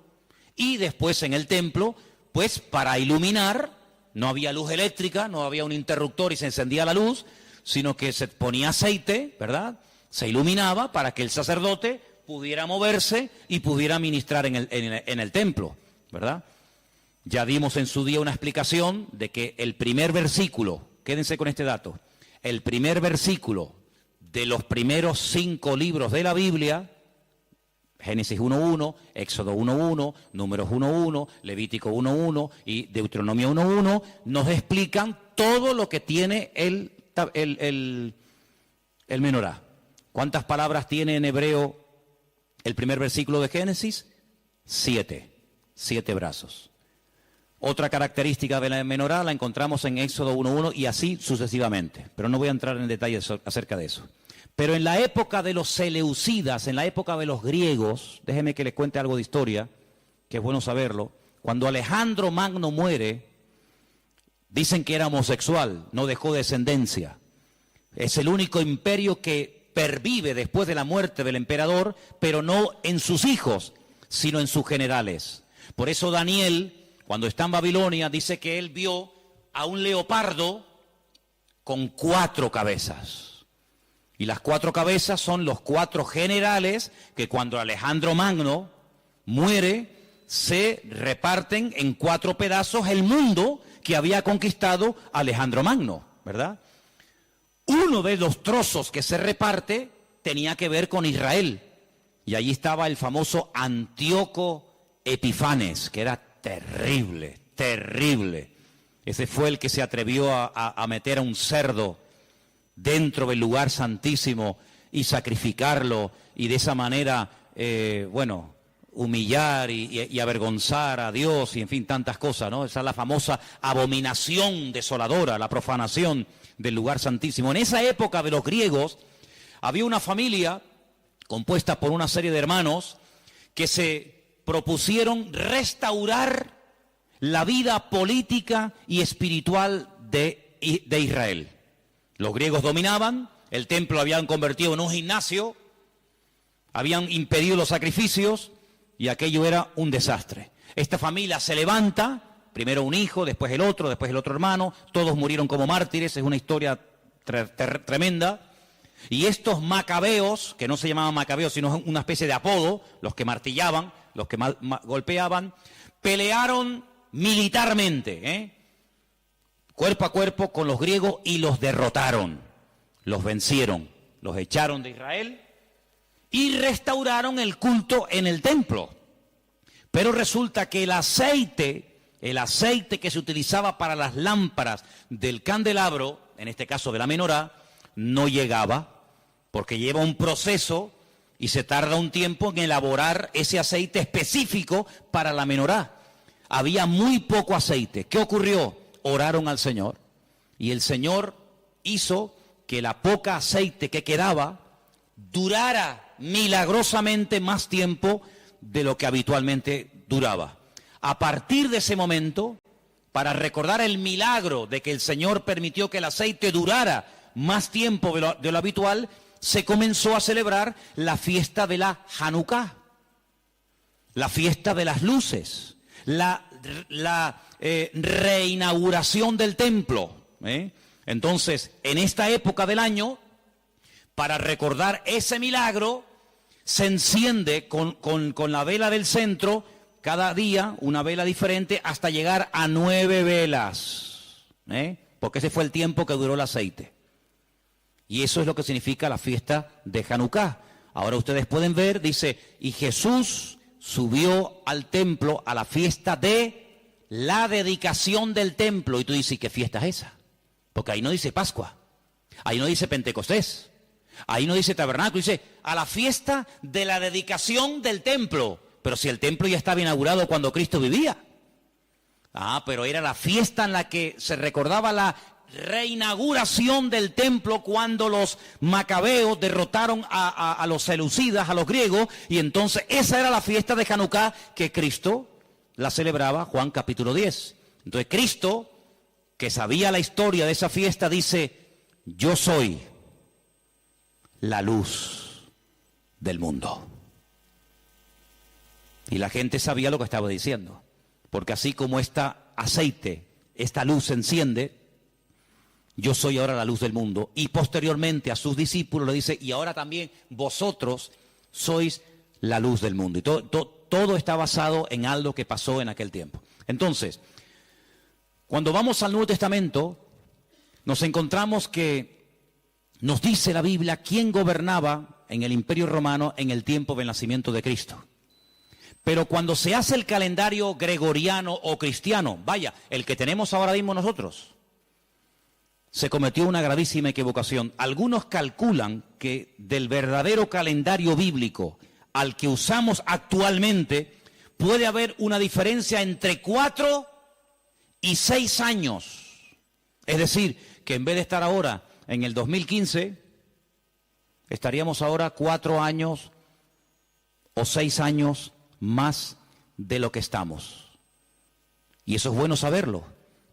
y después en el templo, pues para iluminar. No había luz eléctrica, no había un interruptor y se encendía la luz, sino que se ponía aceite, ¿verdad? Se iluminaba para que el sacerdote pudiera moverse y pudiera ministrar en el templo, ¿verdad? Ya dimos en su día una explicación de que el primer versículo, quédense con este dato, el primer versículo de los primeros 5 libros de la Biblia, Génesis 1.1, Éxodo 1.1, Números 1.1, Levítico 1.1 y Deuteronomio 1.1, nos explican todo lo que tiene el menorá. ¿Cuántas palabras tiene en hebreo el primer versículo de Génesis? 7 brazos. Otra característica de la menorá la encontramos en Éxodo 1.1 y así sucesivamente, pero no voy a entrar en detalles acerca de eso. Pero en la época de los seleucidas, en la época de los griegos, déjeme que les cuente algo de historia, que es bueno saberlo. Cuando Alejandro Magno muere, dicen que era homosexual, no dejó descendencia. Es el único imperio que pervive después de la muerte del emperador, pero no en sus hijos, sino en sus generales. Por eso Daniel, cuando está en Babilonia, dice que él vio a un leopardo con 4 cabezas. Y las 4 cabezas son los 4 generales que cuando Alejandro Magno muere, se reparten en 4 pedazos el mundo que había conquistado Alejandro Magno, ¿verdad? Uno de los trozos que se reparte tenía que ver con Israel. Y allí estaba el famoso Antíoco Epifanes, que era terrible, terrible. Ese fue el que se atrevió a meter a un cerdo dentro del lugar santísimo y sacrificarlo y de esa manera, humillar y avergonzar a Dios y en fin, tantas cosas, ¿no? Esa es la famosa abominación desoladora, la profanación del lugar santísimo. En esa época de los griegos había una familia compuesta por una serie de hermanos que se propusieron restaurar la vida política y espiritual de Israel. Los griegos dominaban, el templo lo habían convertido en un gimnasio, habían impedido los sacrificios y aquello era un desastre. Esta familia se levanta, primero un hijo, después el otro hermano, todos murieron como mártires, es una historia tremenda. Y estos macabeos, que no se llamaban macabeos, sino una especie de apodo, los que martillaban, los que golpeaban, pelearon militarmente, cuerpo a cuerpo con los griegos y los derrotaron, los vencieron, los echaron de Israel y restauraron el culto en el templo. Pero resulta que el aceite que se utilizaba para las lámparas del candelabro, en este caso de la menorá, no llegaba, porque lleva un proceso y se tarda un tiempo en elaborar ese aceite específico para la menorá. Había muy poco aceite. ¿Qué ocurrió? Oraron al Señor y el Señor hizo que la poca aceite que quedaba durara milagrosamente más tiempo de lo que habitualmente duraba. A partir de ese momento, para recordar el milagro de que el Señor permitió que el aceite durara más tiempo de lo habitual, se comenzó a celebrar la fiesta de la Hanukkah, la fiesta de las luces, la reinauguración del templo. Entonces, en esta época del año, para recordar ese milagro, se enciende con la vela del centro, cada día una vela diferente, hasta llegar a 9 velas, porque ese fue el tiempo que duró el aceite. Y eso es lo que significa la fiesta de Hanukkah. Ahora ustedes pueden ver, dice, y Jesús subió al templo a la fiesta de la dedicación del templo. Y tú dices, ¿qué fiesta es esa? Porque ahí no dice Pascua, ahí no dice Pentecostés, ahí no dice tabernáculo, dice a la fiesta de la dedicación del templo. Pero si el templo ya estaba inaugurado cuando Cristo vivía. Pero era la fiesta en la que se recordaba la reinauguración del templo cuando los macabeos derrotaron a los seleucidas, a los griegos, y entonces esa era la fiesta de Hanukkah que Cristo la celebraba, Juan capítulo 10. Entonces Cristo, que sabía la historia de esa fiesta, dice, yo soy la luz del mundo. Y la gente sabía lo que estaba diciendo, porque así como este aceite, esta luz se enciende, yo soy ahora la luz del mundo. Y posteriormente a sus discípulos le dice, y ahora también vosotros sois la luz del mundo. Y todo está basado en algo que pasó en aquel tiempo. Entonces, cuando vamos al Nuevo Testamento, nos encontramos que nos dice la Biblia quién gobernaba en el Imperio Romano en el tiempo del nacimiento de Cristo. Pero cuando se hace el calendario gregoriano o cristiano, vaya, el que tenemos ahora mismo nosotros, se cometió una gravísima equivocación. Algunos calculan que del verdadero calendario bíblico al que usamos actualmente puede haber una diferencia entre 4 y 6 años. Es decir, que en vez de estar ahora en el 2015, estaríamos ahora 4 años o 6 años más de lo que estamos. Y eso es bueno saberlo,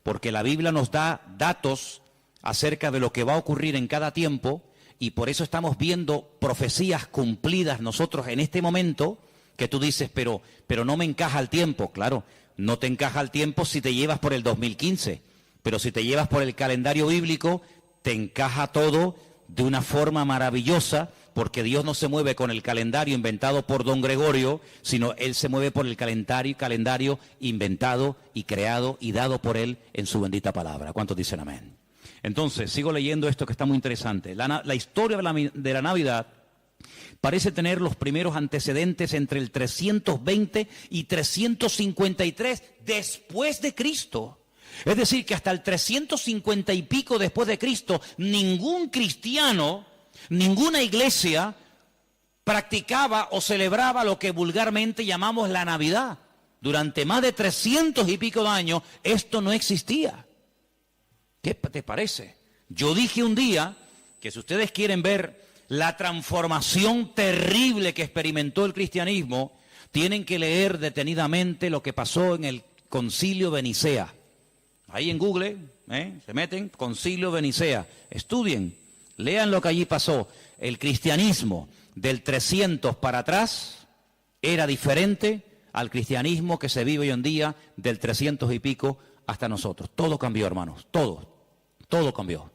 porque la Biblia nos da datos acerca de lo que va a ocurrir en cada tiempo, y por eso estamos viendo profecías cumplidas nosotros en este momento, que tú dices, pero no me encaja el tiempo. Claro, no te encaja el tiempo si te llevas por el 2015, pero si te llevas por el calendario bíblico, te encaja todo de una forma maravillosa, porque Dios no se mueve con el calendario inventado por don Gregorio, sino Él se mueve por el calendario inventado y creado y dado por Él en su bendita palabra. ¿Cuántos dicen amén? Entonces, sigo leyendo esto que está muy interesante. La historia de la Navidad parece tener los primeros antecedentes entre el 320 y 353 después de Cristo. Es decir, que hasta el 350 y pico después de Cristo, ningún cristiano, ninguna iglesia practicaba o celebraba lo que vulgarmente llamamos la Navidad. Durante más de 300 y pico de años, esto no existía. ¿Qué te parece? Yo dije un día que si ustedes quieren ver la transformación terrible que experimentó el cristianismo, tienen que leer detenidamente lo que pasó en el Concilio de Nicea. Ahí en Google, se meten, Concilio de Nicea, estudien, lean lo que allí pasó. El cristianismo del 300 para atrás era diferente al cristianismo que se vive hoy en día del 300 y pico hasta nosotros. Todo cambió, hermanos, todo cambió.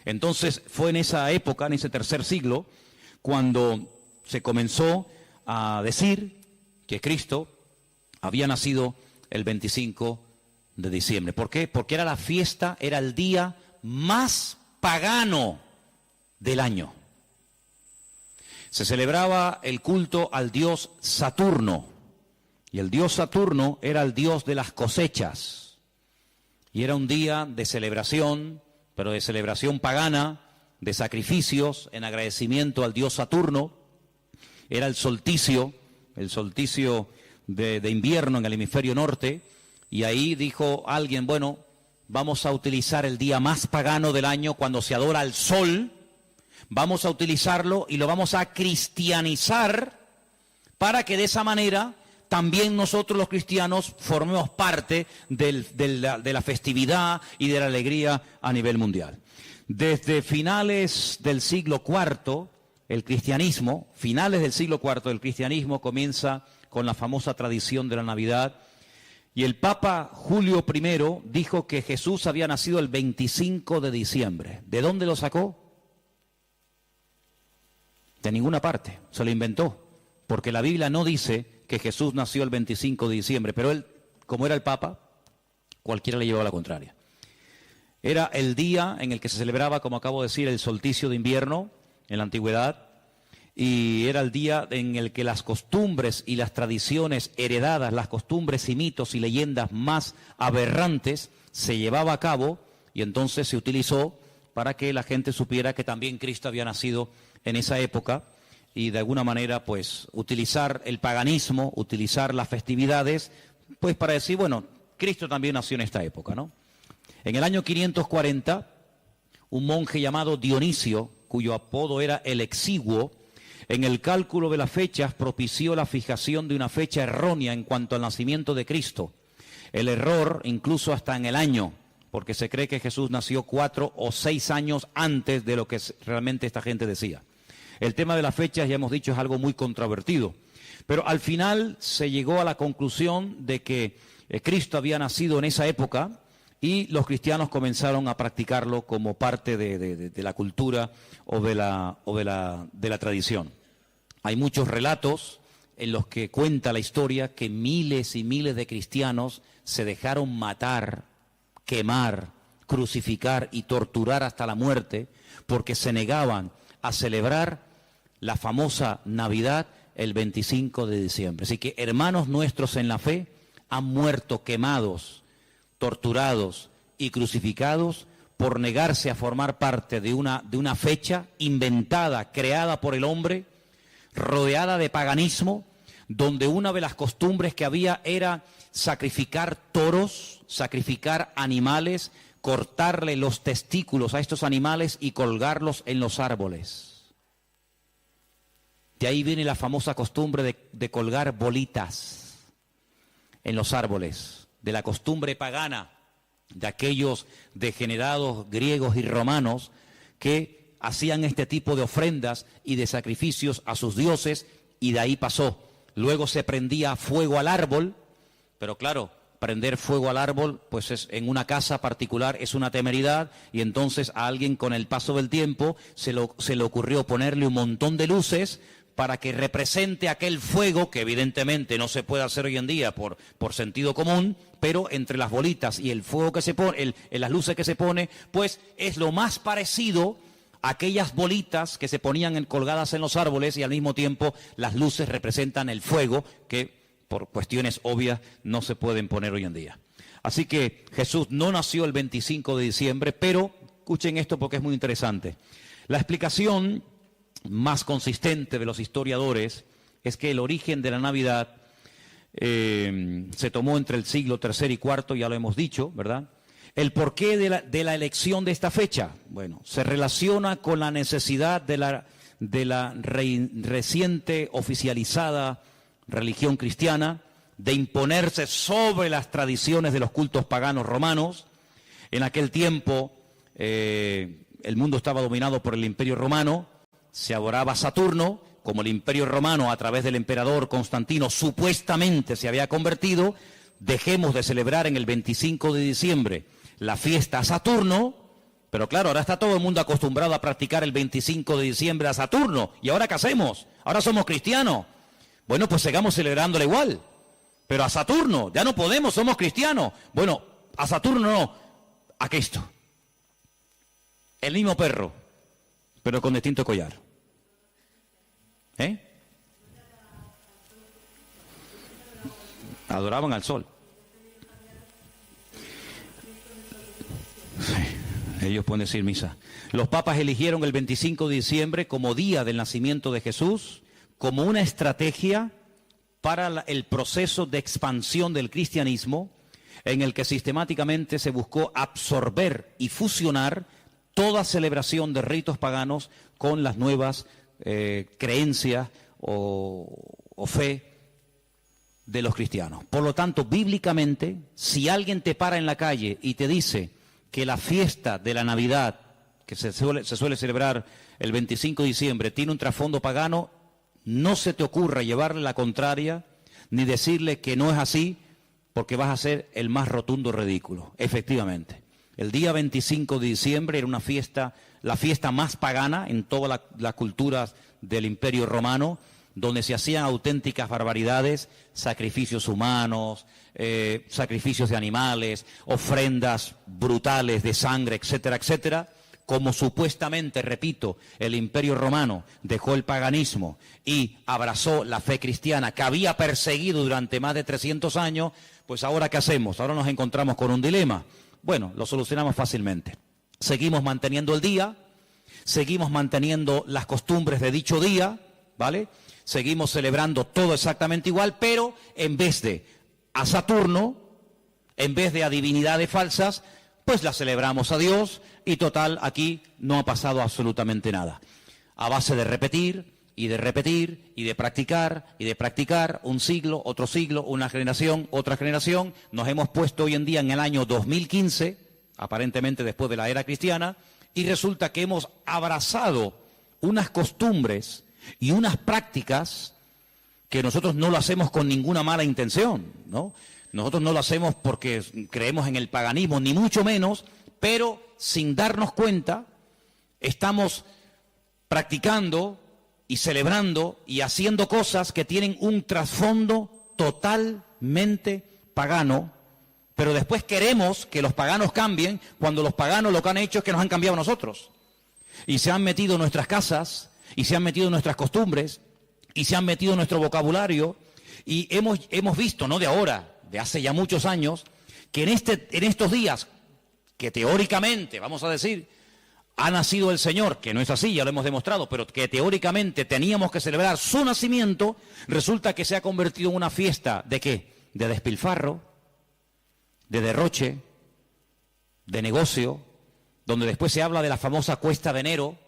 Entonces fue en esa época, en ese tercer siglo, cuando se comenzó a decir que Cristo había nacido el 25 de diciembre. ¿Por qué? Porque era la fiesta, era el día más pagano del año. Se celebraba el culto al dios Saturno, y el dios Saturno era el dios de las cosechas, y era un día de celebración, pero de celebración pagana, de sacrificios en agradecimiento al dios Saturno. Era el solsticio de invierno en el hemisferio norte, y ahí dijo alguien, bueno, vamos a utilizar el día más pagano del año cuando se adora al sol, vamos a utilizarlo y lo vamos a cristianizar para que de esa manera también nosotros los cristianos formemos parte de la festividad y de la alegría a nivel mundial. Desde finales del siglo IV, finales del siglo IV, el cristianismo comienza con la famosa tradición de la Navidad, y el Papa Julio I dijo que Jesús había nacido el 25 de diciembre. ¿De dónde lo sacó? De ninguna parte, se lo inventó, porque la Biblia no dice que Jesús nació el 25 de diciembre, pero él, como era el Papa, cualquiera le llevaba la contraria. Era el día en el que se celebraba, como acabo de decir, el solsticio de invierno en la antigüedad, y era el día en el que las costumbres y las tradiciones heredadas, las costumbres y mitos y leyendas más aberrantes se llevaba a cabo, y entonces se utilizó para que la gente supiera que también Cristo había nacido en esa época, y de alguna manera pues utilizar el paganismo, utilizar las festividades, pues para decir, bueno, Cristo también nació en esta época, ¿no? En el año 540, un monje llamado Dionisio, cuyo apodo era el Exiguo, en el cálculo de las fechas propició la fijación de una fecha errónea en cuanto al nacimiento de Cristo. El error incluso hasta en el año, porque se cree que Jesús nació 4 o 6 años antes de lo que realmente esta gente decía. El tema de las fechas, ya hemos dicho, es algo muy controvertido, pero al final se llegó a la conclusión de que Cristo había nacido en esa época, y los cristianos comenzaron a practicarlo como parte de la cultura o de la tradición. Hay muchos relatos en los que cuenta la historia que miles y miles de cristianos se dejaron matar, quemar, crucificar y torturar hasta la muerte porque se negaban a celebrar la famosa Navidad el 25 de diciembre. Así que hermanos nuestros en la fe han muerto quemados, torturados y crucificados por negarse a formar parte de una fecha inventada, creada por el hombre, rodeada de paganismo, donde una de las costumbres que había era sacrificar toros, sacrificar animales, cortarle los testículos a estos animales y colgarlos en los árboles. De ahí viene la famosa costumbre de colgar bolitas en los árboles, de la costumbre pagana de aquellos degenerados griegos y romanos que hacían este tipo de ofrendas y de sacrificios a sus dioses, y de ahí pasó. Luego se prendía fuego al árbol, pero claro, prender fuego al árbol, pues en una casa particular es una temeridad, y entonces a alguien con el paso del tiempo se le ocurrió ponerle un montón de luces para que represente aquel fuego, que evidentemente no se puede hacer hoy en día por sentido común, pero entre las bolitas y el fuego que se pone, las luces que se pone, pues es lo más parecido a aquellas bolitas que se ponían colgadas en los árboles, y al mismo tiempo las luces representan el fuego, que por cuestiones obvias no se pueden poner hoy en día. Así que Jesús no nació el 25 de diciembre, pero escuchen esto porque es muy interesante. La explicación más consistente de los historiadores es que el origen de la Navidad se tomó entre el siglo III y IV, ya lo hemos dicho, ¿verdad? ¿El porqué de la elección de esta fecha? Bueno, se relaciona con la necesidad de la reciente oficializada religión cristiana de imponerse sobre las tradiciones de los cultos paganos romanos. En aquel tiempo el mundo estaba dominado por el Imperio Romano, se adoraba a Saturno. Como el Imperio Romano a través del emperador Constantino supuestamente se había convertido, dejemos de celebrar en el 25 de diciembre la fiesta a Saturno, pero claro, ahora está todo el mundo acostumbrado a practicar el 25 de diciembre a Saturno, ¿y ahora qué hacemos? Ahora somos cristianos. Bueno, pues sigamos celebrándole igual, pero a Saturno, ya no podemos, somos cristianos. Bueno, a Saturno no, a Cristo. El mismo perro, pero con distinto collar. Adoraban al sol. Sí. Ellos pueden decir misa. Los papas eligieron el 25 de diciembre como día del nacimiento de Jesús, como una estrategia para el proceso de expansión del cristianismo, en el que sistemáticamente se buscó absorber y fusionar toda celebración de ritos paganos con las nuevas creencias o fe de los cristianos. Por lo tanto, bíblicamente, si alguien te para en la calle y te dice que la fiesta de la Navidad, que se suele celebrar el 25 de diciembre, tiene un trasfondo pagano, no se te ocurra llevarle la contraria ni decirle que no es así, porque vas a hacer el más rotundo ridículo. Efectivamente, el día 25 de diciembre era una fiesta, la fiesta más pagana en todas las culturas del Imperio Romano, donde se hacían auténticas barbaridades, sacrificios humanos, sacrificios de animales, ofrendas brutales de sangre, etcétera, etcétera. Como supuestamente, repito, el Imperio Romano dejó el paganismo y abrazó la fe cristiana que había perseguido durante más de 300 años, pues ahora ¿qué hacemos? Ahora nos encontramos con un dilema. Bueno, lo solucionamos fácilmente. Seguimos manteniendo el día, seguimos manteniendo las costumbres de dicho día, ¿vale? Seguimos celebrando todo exactamente igual, pero en vez de a Saturno, en vez de a divinidades falsas, pues la celebramos a Dios y total, aquí no ha pasado absolutamente nada. A base de repetir y de repetir y de practicar, un siglo, una generación, otra generación, nos hemos puesto hoy en día en el año 2015, aparentemente después de la era cristiana, y resulta que hemos abrazado unas costumbres y unas prácticas que nosotros no lo hacemos con ninguna mala intención, ¿no? Nosotros no lo hacemos porque creemos en el paganismo, ni mucho menos, pero sin darnos cuenta, estamos practicando y celebrando y haciendo cosas que tienen un trasfondo totalmente pagano, pero después queremos que los paganos cambien cuando los paganos lo que han hecho es que nos han cambiado a nosotros. Y se han metido en nuestras casas, y se han metido en nuestras costumbres, y se han metido en nuestro vocabulario, y hemos visto, no de ahora, de hace ya muchos años, que en estos días, que teóricamente, vamos a decir, ha nacido el Señor, que no es así, ya lo hemos demostrado, pero que teóricamente teníamos que celebrar su nacimiento, resulta que se ha convertido en una fiesta, ¿de qué? De despilfarro, de derroche, de negocio, donde después se habla de la famosa cuesta de enero,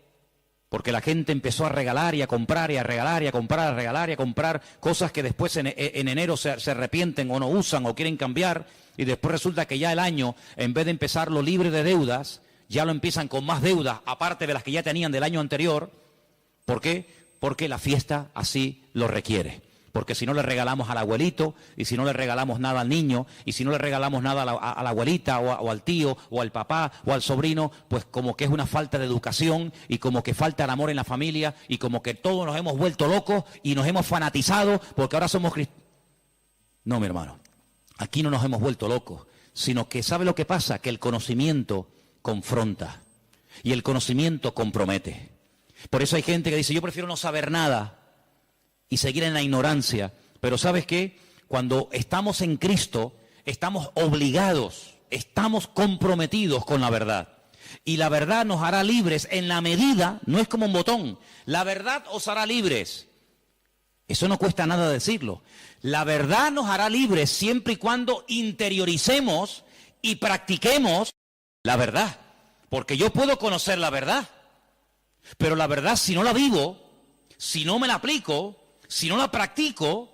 porque la gente empezó a regalar y a comprar y a regalar y a comprar, a regalar y a comprar cosas que después en enero se arrepienten o no usan o quieren cambiar, y después resulta que ya el año, en vez de empezarlo libre de deudas, ya lo empiezan con más deudas, aparte de las que ya tenían del año anterior. ¿Por qué? Porque la fiesta así lo requiere. Porque si no le regalamos al abuelito, y si no le regalamos nada al niño, y si no le regalamos nada a la abuelita, o al tío, o al papá, o al sobrino, pues como que es una falta de educación, y como que falta el amor en la familia, y como que todos nos hemos vuelto locos, y nos hemos fanatizado, porque ahora somos cristianos. No, mi hermano, aquí no nos hemos vuelto locos, sino que ¿sabe lo que pasa? Que el conocimiento confronta, y el conocimiento compromete. Por eso hay gente que dice, yo prefiero no saber nada, y seguir en la ignorancia. Pero ¿sabes qué? Cuando estamos en Cristo, estamos obligados, estamos comprometidos con la verdad. Y la verdad nos hará libres en la medida, no es como un botón, la verdad os hará libres. Eso no cuesta nada decirlo. La verdad nos hará libres siempre y cuando interioricemos y practiquemos la verdad. Porque yo puedo conocer la verdad, pero la verdad si no la vivo, si no me la aplico, si no la practico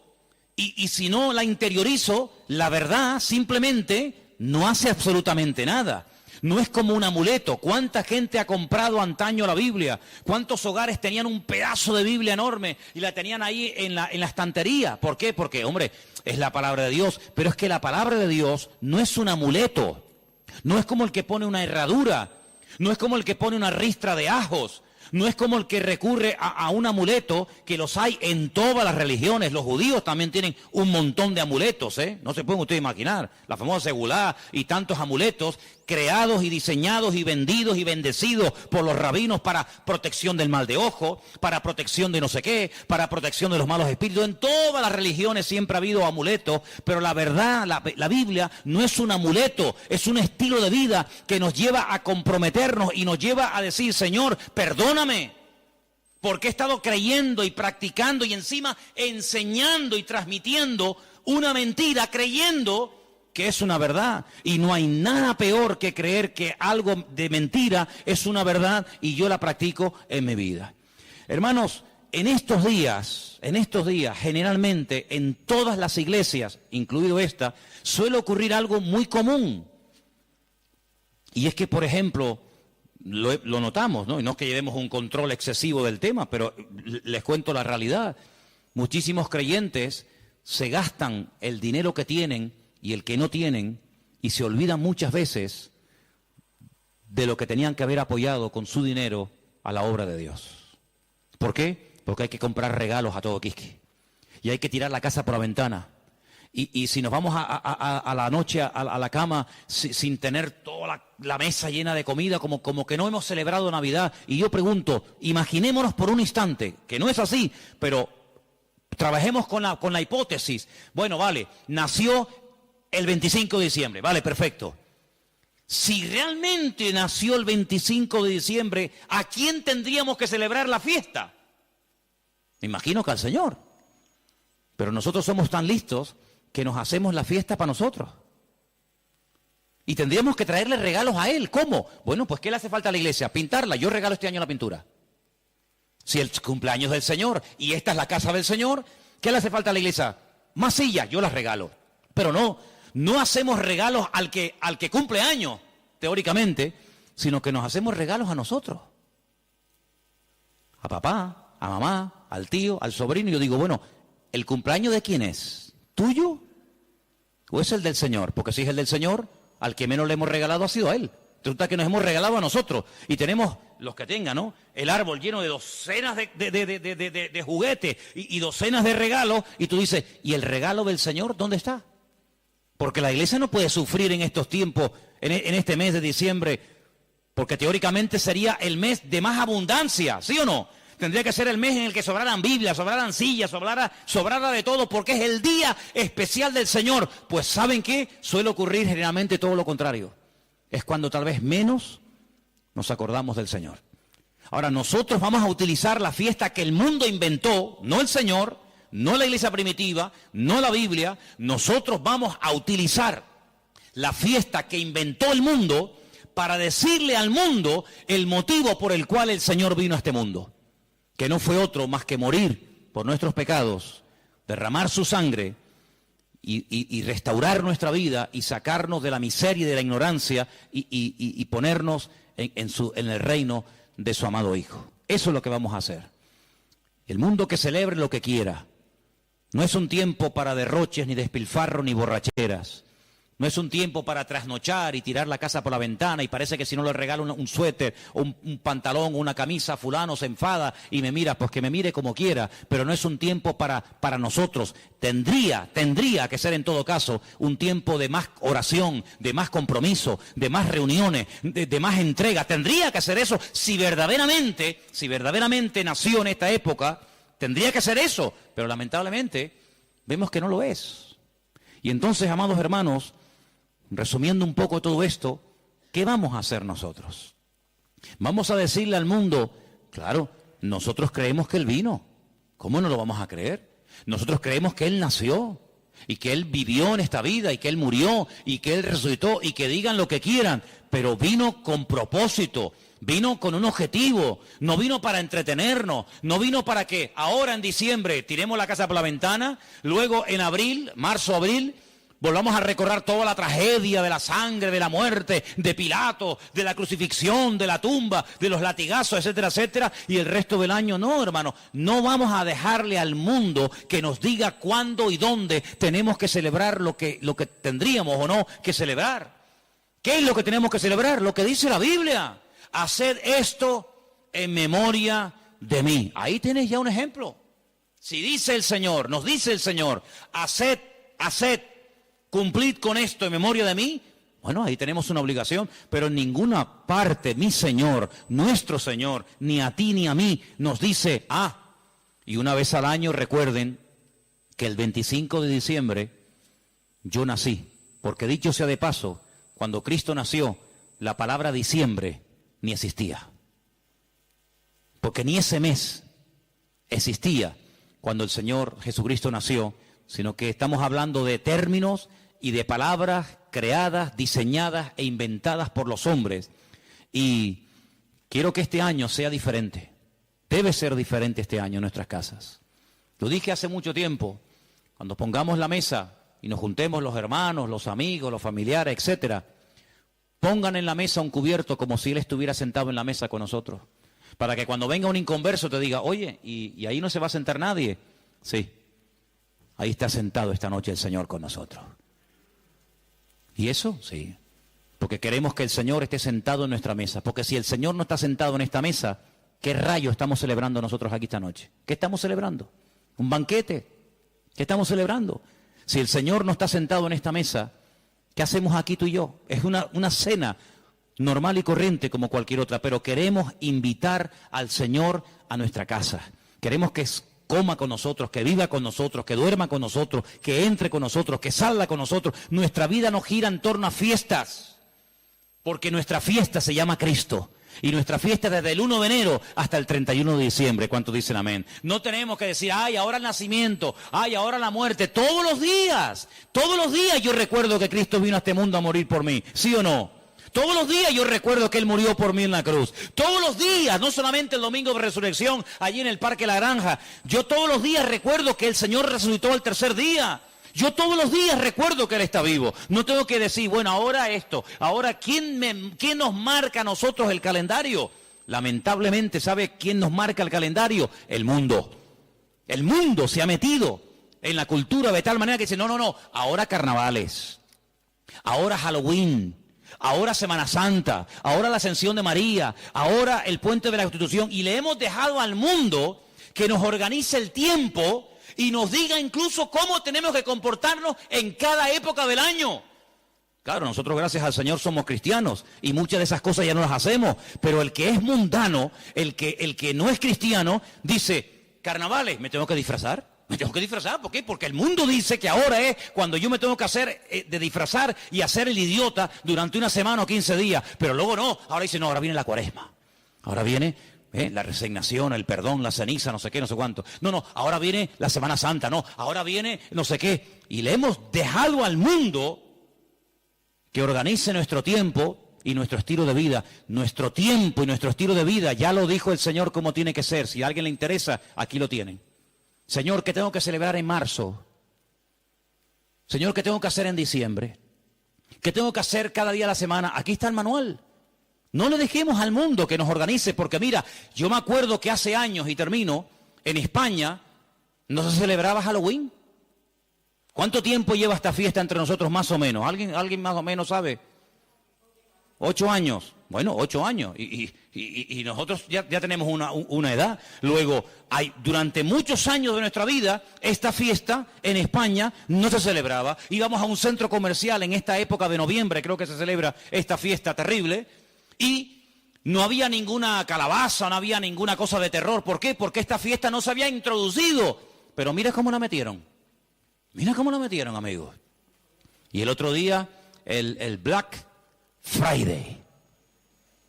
y si no la interiorizo, la verdad simplemente no hace absolutamente nada. No es como un amuleto. ¿Cuánta gente ha comprado antaño la Biblia? ¿Cuántos hogares tenían un pedazo de Biblia enorme y la tenían ahí en la estantería? ¿Por qué? Porque, hombre, es la palabra de Dios. Pero es que la palabra de Dios no es un amuleto. No es como el que pone una herradura. No es como el que pone una ristra de ajos. No es como el que recurre a un amuleto, que los hay en todas las religiones. Los judíos también tienen un montón de amuletos, ¿eh? No se pueden ustedes imaginar. La famosa segulá y tantos amuletos creados y diseñados y vendidos y bendecidos por los rabinos para protección del mal de ojo, para protección de no sé qué, para protección de los malos espíritus. En todas las religiones siempre ha habido amuletos, pero la verdad, la Biblia no es un amuleto, es un estilo de vida que nos lleva a comprometernos y nos lleva a decir: Señor, perdóname, porque he estado creyendo y practicando y encima enseñando y transmitiendo una mentira, creyendo que es una verdad. Y no hay nada peor que creer que algo de mentira es una verdad y yo la practico en mi vida. Hermanos, en estos días, generalmente en todas las iglesias, incluido esta, suele ocurrir algo muy común. Y es que, por ejemplo, lo notamos, ¿no? Y no es que llevemos un control excesivo del tema, pero les cuento la realidad. Muchísimos creyentes se gastan el dinero que tienen y el que no tienen, y se olvidan muchas veces de lo que tenían que haber apoyado con su dinero a la obra de Dios. ¿Por qué? Porque hay que comprar regalos a todo quisque, y hay que tirar la casa por la ventana. Y si nos vamos a la noche a la cama sin tener toda la mesa llena de comida, como que no hemos celebrado Navidad. Y yo pregunto, imaginémonos por un instante, que no es así, pero trabajemos con la hipótesis. Bueno, vale, nació el 25 de diciembre, vale, perfecto. Si realmente nació el 25 de diciembre, ¿a quién tendríamos que celebrar la fiesta? Me imagino que al Señor. Pero nosotros somos tan listos que nos hacemos la fiesta para nosotros. Y tendríamos que traerle regalos a Él. ¿Cómo? Bueno, pues ¿qué le hace falta a la iglesia? Pintarla. Yo regalo este año la pintura. Si el cumpleaños del Señor y esta es la casa del Señor, ¿qué le hace falta a la iglesia? Más sillas, yo las regalo. Pero no hacemos regalos al que cumple años, teóricamente, sino que nos hacemos regalos a nosotros. A papá, a mamá, al tío, al sobrino. Y yo digo, bueno, ¿el cumpleaños de quién es? ¿Tuyo o es el del Señor? Porque si es el del Señor, al que menos le hemos regalado ha sido a Él. Resulta que nos hemos regalado a nosotros. Y tenemos, los que tengan, ¿no?, el árbol lleno de docenas de juguetes y docenas de regalos. Y tú dices, ¿y el regalo del Señor dónde está? Porque la iglesia no puede sufrir en estos tiempos, en este mes de diciembre, porque teóricamente sería el mes de más abundancia, ¿sí o no? Tendría que ser el mes en el que sobraran Biblias, sobraran sillas, sobrara de todo, porque es el día especial del Señor. Pues ¿saben qué? Suele ocurrir generalmente todo lo contrario. Es cuando tal vez menos nos acordamos del Señor. Ahora, nosotros vamos a utilizar la fiesta que el mundo inventó, no el Señor, no la iglesia primitiva, no la Biblia. Nosotros vamos a utilizar la fiesta que inventó el mundo para decirle al mundo el motivo por el cual el Señor vino a este mundo. Que no fue otro más que morir por nuestros pecados, derramar su sangre y restaurar nuestra vida y sacarnos de la miseria y de la ignorancia y ponernos en el reino de su amado Hijo. Eso es lo que vamos a hacer. El mundo que celebre lo que quiera. No es un tiempo para derroches, ni despilfarro, ni borracheras. No es un tiempo para trasnochar y tirar la casa por la ventana y parece que si no le regalo un suéter o un pantalón o una camisa, fulano se enfada y me mira, pues que me mire como quiera. Pero no es un tiempo para nosotros. Tendría que ser en todo caso un tiempo de más oración, de más compromiso, de más reuniones, de más entrega. Tendría que ser eso si verdaderamente nació en esta época. Tendría que ser eso, pero lamentablemente vemos que no lo es. Y entonces, amados hermanos, resumiendo un poco todo esto, ¿qué vamos a hacer nosotros? Vamos a decirle al mundo, claro, nosotros creemos que Él vino. ¿Cómo no lo vamos a creer? Nosotros creemos que Él nació y que Él vivió en esta vida y que Él murió y que Él resucitó y que digan lo que quieran, pero vino con propósito. Vino con un objetivo, no vino para entretenernos, no vino para que ahora en diciembre tiremos la casa por la ventana, luego en abril, marzo, abril, volvamos a recordar toda la tragedia de la sangre, de la muerte, de Pilato, de la crucifixión, de la tumba, de los latigazos, etcétera, etcétera, y el resto del año. No, hermano, no vamos a dejarle al mundo que nos diga cuándo y dónde tenemos que celebrar lo que tendríamos o no que celebrar. ¿Qué es lo que tenemos que celebrar? Lo que dice la Biblia. Haced esto en memoria de mí. Ahí tienes ya un ejemplo. Si dice el Señor, nos dice el Señor, haced, cumplid con esto en memoria de mí, bueno, ahí tenemos una obligación, pero en ninguna parte mi Señor, nuestro Señor, ni a ti ni a mí, nos dice, y una vez al año recuerden que el 25 de diciembre yo nací, porque dicho sea de paso, cuando Cristo nació, la palabra diciembre ni existía, porque ni ese mes existía cuando el Señor Jesucristo nació, sino que estamos hablando de términos y de palabras creadas, diseñadas e inventadas por los hombres. Y quiero que este año sea diferente. Debe ser diferente este año en nuestras casas. Lo dije hace mucho tiempo, cuando pongamos la mesa y nos juntemos los hermanos, los amigos, los familiares, etcétera, pongan en la mesa un cubierto como si Él estuviera sentado en la mesa con nosotros. Para que cuando venga un inconverso te diga, oye, ¿y ahí no se va a sentar nadie? Sí, ahí está sentado esta noche el Señor con nosotros. ¿Y eso? Sí, porque queremos que el Señor esté sentado en nuestra mesa. Porque si el Señor no está sentado en esta mesa, ¿qué rayo estamos celebrando nosotros aquí esta noche? ¿Qué estamos celebrando? ¿Un banquete? ¿Qué estamos celebrando? Si el Señor no está sentado en esta mesa, ¿qué hacemos aquí tú y yo? Es una cena normal y corriente como cualquier otra, pero queremos invitar al Señor a nuestra casa. Queremos que coma con nosotros, que viva con nosotros, que duerma con nosotros, que entre con nosotros, que salga con nosotros. Nuestra vida no gira en torno a fiestas, porque nuestra fiesta se llama Cristo. Y nuestra fiesta desde el 1 de enero hasta el 31 de diciembre. ¿Cuántos dicen amén? No tenemos que decir, ahora el nacimiento, ahora la muerte. Todos los días yo recuerdo que Cristo vino a este mundo a morir por mí. ¿Sí o no? Todos los días yo recuerdo que Él murió por mí en la cruz. Todos los días, no solamente el domingo de resurrección, allí en el Parque La Granja. Yo todos los días recuerdo que el Señor resucitó al tercer día. Yo todos los días recuerdo que Él está vivo. No tengo que decir, bueno, ahora esto. Ahora, ¿quién nos marca a nosotros el calendario? Lamentablemente, ¿sabe quién nos marca el calendario? El mundo. El mundo se ha metido en la cultura de tal manera que dice, no, ahora carnavales, ahora Halloween, ahora Semana Santa, ahora la Ascensión de María, ahora el Puente de la Constitución. Y le hemos dejado al mundo que nos organice el tiempo y nos diga incluso cómo tenemos que comportarnos en cada época del año. Claro, nosotros gracias al Señor somos cristianos y muchas de esas cosas ya no las hacemos, pero el que es mundano, el que no es cristiano, dice, carnavales, ¿me tengo que disfrazar? ¿Me tengo que disfrazar? ¿Por qué? Porque el mundo dice que ahora es cuando yo me tengo que hacer de disfrazar y hacer el idiota durante una semana o 15 días, pero luego no, ahora dice, no, ahora viene la cuaresma, ahora viene la resignación, el perdón, la ceniza, no sé qué, no sé cuánto. No, ahora viene la Semana Santa, no, ahora viene no sé qué. Y le hemos dejado al mundo que organice nuestro tiempo y nuestro estilo de vida. Nuestro tiempo y nuestro estilo de vida, ya lo dijo el Señor cómo tiene que ser. Si a alguien le interesa, aquí lo tienen. Señor, ¿qué tengo que celebrar en marzo? Señor, ¿qué tengo que hacer en diciembre? ¿Qué tengo que hacer cada día de la semana? Aquí está el manual. No le dejemos al mundo que nos organice, porque mira, yo me acuerdo que hace años, y termino, en España no se celebraba Halloween. ¿Cuánto tiempo lleva esta fiesta entre nosotros más o menos? ¿Alguien más o menos sabe? 8 años. Bueno, 8 años. Y nosotros ya tenemos una edad. Luego, durante muchos años de nuestra vida, esta fiesta en España no se celebraba. Íbamos a un centro comercial en esta época de noviembre, creo que se celebra esta fiesta terrible, y no había ninguna calabaza, no había ninguna cosa de terror. ¿Por qué? Porque esta fiesta no se había introducido. Pero mira cómo la metieron. Mira cómo la metieron, amigos. Y el otro día, el Black Friday.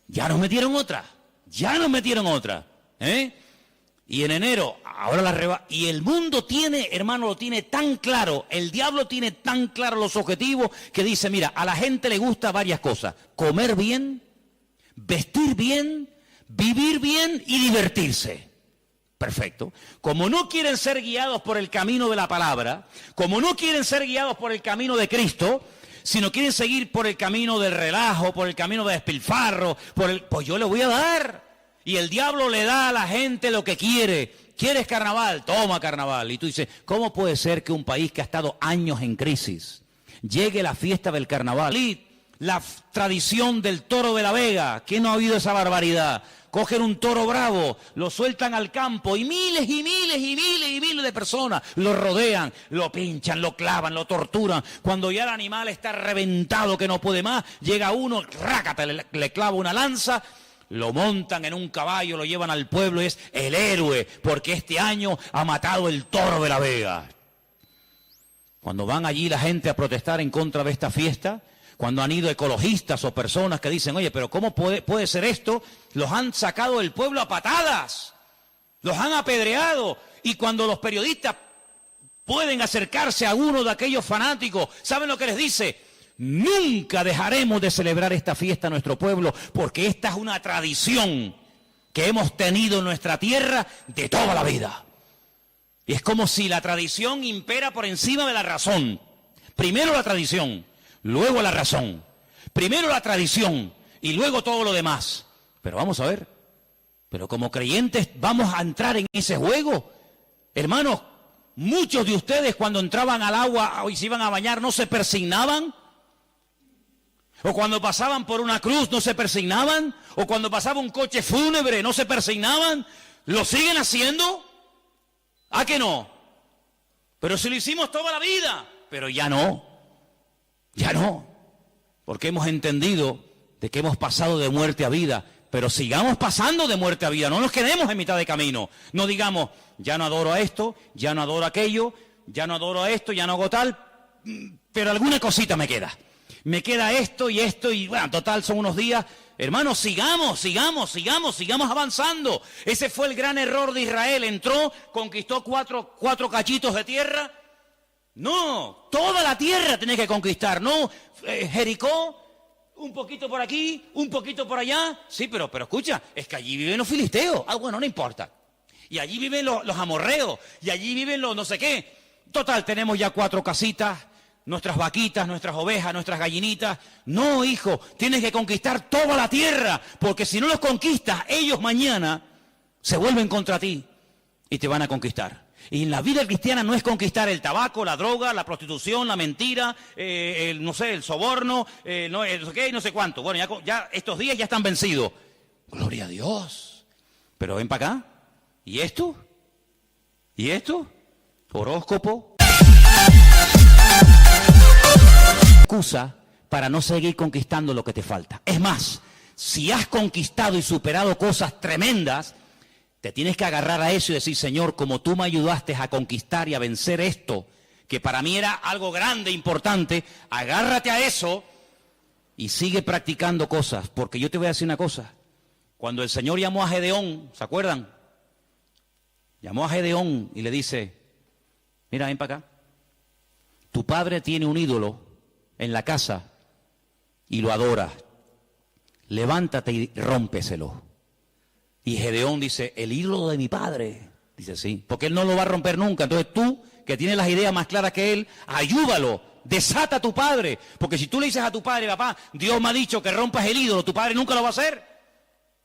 Ya nos metieron otra. Y en enero, ahora y el mundo tiene, hermano, lo tiene tan claro, el diablo tiene tan claro los objetivos que dice, mira, a la gente le gusta varias cosas. Comer bien, vestir bien, vivir bien y divertirse. Perfecto. Como no quieren ser guiados por el camino de la palabra, como no quieren ser guiados por el camino de Cristo, sino quieren seguir por el camino del relajo, por el camino de despilfarro, pues yo le voy a dar. Y el diablo le da a la gente lo que quiere. ¿Quieres carnaval? Toma carnaval. Y tú dices, ¿cómo puede ser que un país que ha estado años en crisis llegue la fiesta del carnaval? Y la tradición del toro de la Vega, ¿quién no ha oído esa barbaridad? cogen un toro bravo, lo sueltan al campo y miles y miles y miles y miles de personas lo rodean, lo pinchan, lo clavan, lo torturan. Cuando ya el animal está reventado que no puede más, llega uno, rácate, le clava una lanza, lo montan en un caballo, lo llevan al pueblo y es el héroe, porque este año ha matado el toro de la Vega. Cuando van allí la gente a protestar en contra de esta fiesta, cuando han ido ecologistas o personas que dicen, oye, pero ¿cómo puede ser esto? Los han sacado del pueblo a patadas, los han apedreado. Y cuando los periodistas pueden acercarse a uno de aquellos fanáticos, ¿saben lo que les dice? Nunca dejaremos de celebrar esta fiesta en nuestro pueblo, porque esta es una tradición que hemos tenido en nuestra tierra de toda la vida. Y es como si la tradición impera por encima de la razón. Primero la tradición, luego la razón. Primero la tradición y luego todo lo demás. Pero vamos a ver, pero como creyentes vamos a entrar en ese juego. Hermanos, muchos de ustedes cuando entraban al agua y se iban a bañar no se persignaban. O cuando pasaban por una cruz no se persignaban. O cuando pasaba un coche fúnebre no se persignaban. ¿Lo siguen haciendo? ¿A que no? Pero si lo hicimos toda la vida. Pero ya no. Ya no. Porque hemos entendido de que hemos pasado de muerte a vida. Pero sigamos pasando de muerte a vida. No nos quedemos en mitad de camino. No digamos, ya no adoro a esto, ya no adoro a aquello, ya no adoro a esto, ya no hago tal. Pero alguna cosita me queda. Me queda esto y bueno, total son unos días. Hermanos, sigamos avanzando. Ese fue el gran error de Israel. Entró, conquistó cuatro cachitos de tierra. No, toda la tierra tenés que conquistar, ¿no? Jericó, un poquito por aquí, un poquito por allá. Sí, pero escucha, es que allí viven los filisteos. Ah, bueno, no importa. Y allí viven los amorreos, y allí viven los no sé qué. Total, tenemos ya 4 casitas. Nuestras vaquitas, nuestras ovejas, nuestras gallinitas. No, hijo, tienes que conquistar toda la tierra, porque si no los conquistas, ellos mañana se vuelven contra ti y te van a conquistar. Y en la vida cristiana no es conquistar el tabaco, la droga, la prostitución, la mentira, no sé, el soborno, no sé qué, no sé cuánto. Bueno, ya estos días ya están vencidos. Gloria a Dios. Pero ven para acá. ¿Y esto? ¿Y esto? Horóscopo. Excusa para no seguir conquistando lo que te falta. Es más, si has conquistado y superado cosas tremendas, te tienes que agarrar a eso y decir, Señor, como tú me ayudaste a conquistar y a vencer esto, que para mí era algo grande, importante, agárrate a eso y sigue practicando cosas. Porque yo te voy a decir una cosa, cuando el Señor llamó a Gedeón, ¿se acuerdan? Llamó a Gedeón y le dice, mira, ven para acá, tu padre tiene un ídolo en la casa y lo adora, levántate y rómpeselo. Y Gedeón dice, el ídolo de mi padre, dice sí, porque él no lo va a romper nunca. Entonces tú, que tienes las ideas más claras que él, ayúdalo, desata a tu padre, porque si tú le dices a tu padre, papá, Dios me ha dicho que rompas el ídolo, tu padre nunca lo va a hacer.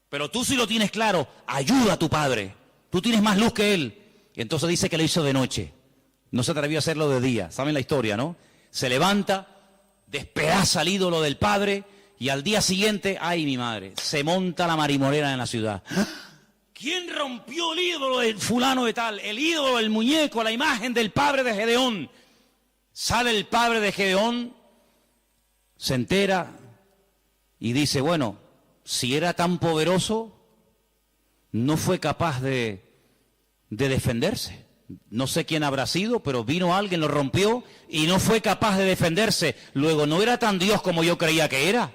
Pero tú sí lo tienes claro, ayuda a tu padre, tú tienes más luz que él. Y entonces dice que lo hizo de noche, no se atrevió a hacerlo de día. ¿Saben la historia, no? Se levanta, despedaza el ídolo del padre y al día siguiente, ay mi madre, se monta la marimorera en la ciudad. ¿Quién rompió el ídolo del fulano de tal? El ídolo, el muñeco, la imagen del padre de Gedeón. Sale el padre de Gedeón, se entera y dice, bueno, si era tan poderoso, no fue capaz de defenderse. No sé quién habrá sido, pero vino alguien, lo rompió y no fue capaz de defenderse. Luego, no era tan Dios como yo creía que era.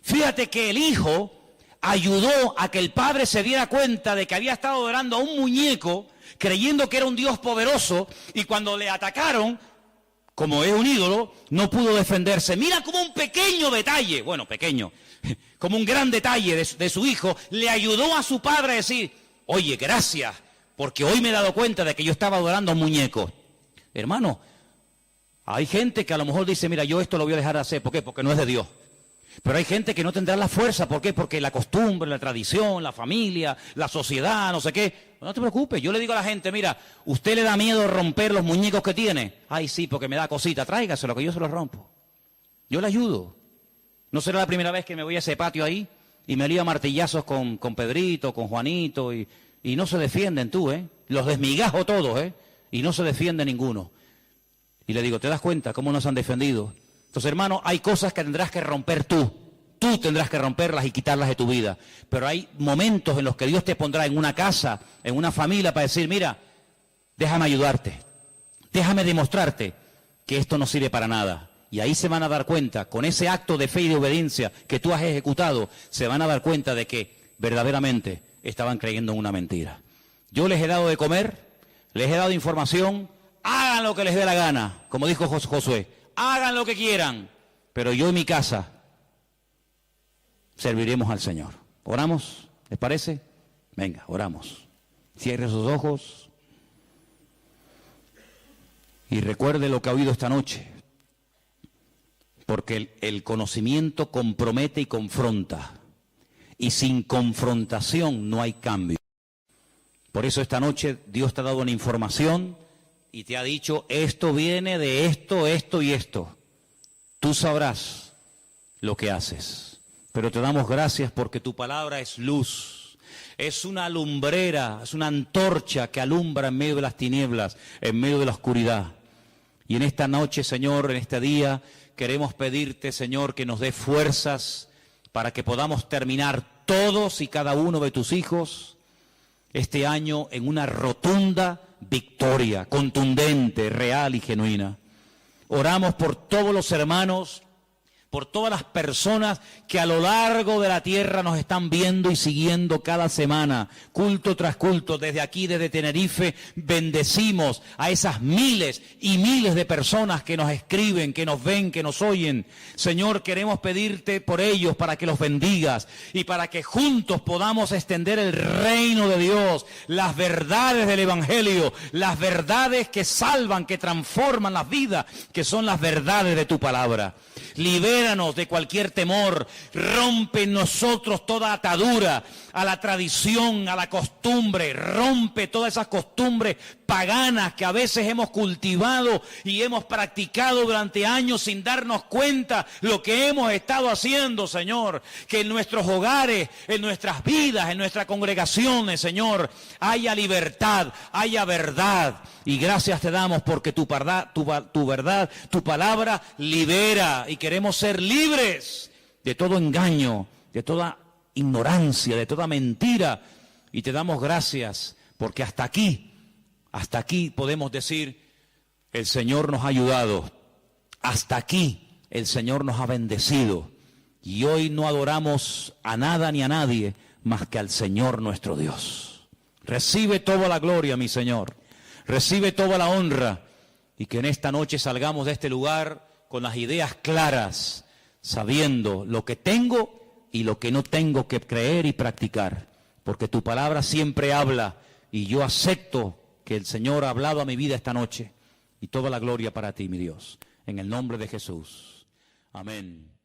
Fíjate que el hijo ayudó a que el padre se diera cuenta de que había estado adorando a un muñeco, creyendo que era un Dios poderoso, y cuando le atacaron, como es un ídolo, no pudo defenderse. Mira como un pequeño detalle, bueno, pequeño, como un gran detalle de su hijo, le ayudó a su padre a decir, oye, gracias, porque hoy me he dado cuenta de que yo estaba adorando a un muñeco. Hermano, hay gente que a lo mejor dice, mira, yo esto lo voy a dejar de hacer. ¿Por qué? Porque no es de Dios. Pero hay gente que no tendrá la fuerza. ¿Por qué? Porque la costumbre, la tradición, la familia, la sociedad, no sé qué. No te preocupes. Yo le digo a la gente, mira, ¿usted le da miedo romper los muñecos que tiene? Ay, sí, porque me da cosita. Tráigaselo, que yo se los rompo. Yo le ayudo. No será la primera vez que me voy a ese patio ahí y me lía martillazos con Pedrito, con Juanito, y no se defienden tú, los desmigajo todos, y no se defiende ninguno. Y le digo, ¿te das cuenta cómo nos han defendido? Entonces, hermano, hay cosas que tendrás que romper tú. Tú tendrás que romperlas y quitarlas de tu vida. Pero hay momentos en los que Dios te pondrá en una casa, en una familia, para decir, mira, déjame ayudarte. Déjame demostrarte que esto no sirve para nada. Y ahí se van a dar cuenta, con ese acto de fe y de obediencia que tú has ejecutado, se van a dar cuenta de que verdaderamente estaban creyendo en una mentira. Yo les he dado de comer, les he dado información, hagan lo que les dé la gana, como dijo Josué, hagan lo que quieran, pero yo y mi casa serviremos al Señor. ¿Oramos? ¿Les parece? Venga, oramos. Cierre sus ojos y recuerde lo que ha oído esta noche, porque el conocimiento compromete y confronta, y sin confrontación no hay cambio. Por eso esta noche Dios te ha dado una información y te ha dicho, esto viene de esto, esto y esto. Tú sabrás lo que haces. Pero te damos gracias porque tu palabra es luz. Es una lumbrera, es una antorcha que alumbra en medio de las tinieblas, en medio de la oscuridad. Y en esta noche, Señor, en este día, queremos pedirte, Señor, que nos dé fuerzas para que podamos terminar todos y cada uno de tus hijos este año en una rotunda victoria, contundente, real y genuina. Oramos por todos los hermanos, por todas las personas que a lo largo de la tierra nos están viendo y siguiendo cada semana, culto tras culto. Desde aquí, desde Tenerife, bendecimos a esas miles y miles de personas que nos escriben, que nos ven, que nos oyen. Señor, queremos pedirte por ellos para que los bendigas y para que juntos podamos extender el reino de Dios, las verdades del Evangelio, las verdades que salvan, que transforman las vidas, que son las verdades de tu palabra. Libéranos de cualquier temor, rompe en nosotros toda atadura a la tradición, a la costumbre, rompe todas esas costumbres paganas que a veces hemos cultivado y hemos practicado durante años sin darnos cuenta lo que hemos estado haciendo, Señor. Que en nuestros hogares, en nuestras vidas, en nuestras congregaciones, Señor, haya libertad, haya verdad. Y gracias te damos porque tu verdad, tu palabra libera, y queremos ser libres de todo engaño, de toda ignorancia, de toda mentira. Y te damos gracias porque hasta aquí podemos decir, el Señor nos ha ayudado, hasta aquí el Señor nos ha bendecido. Y hoy no adoramos a nada ni a nadie más que al Señor nuestro Dios. Recibe toda la gloria, mi Señor. Recibe toda la honra, y que en esta noche salgamos de este lugar con las ideas claras, sabiendo lo que tengo y lo que no tengo que creer y practicar, porque tu palabra siempre habla, y yo acepto que el Señor ha hablado a mi vida esta noche, y toda la gloria para ti, mi Dios, en el nombre de Jesús. Amén.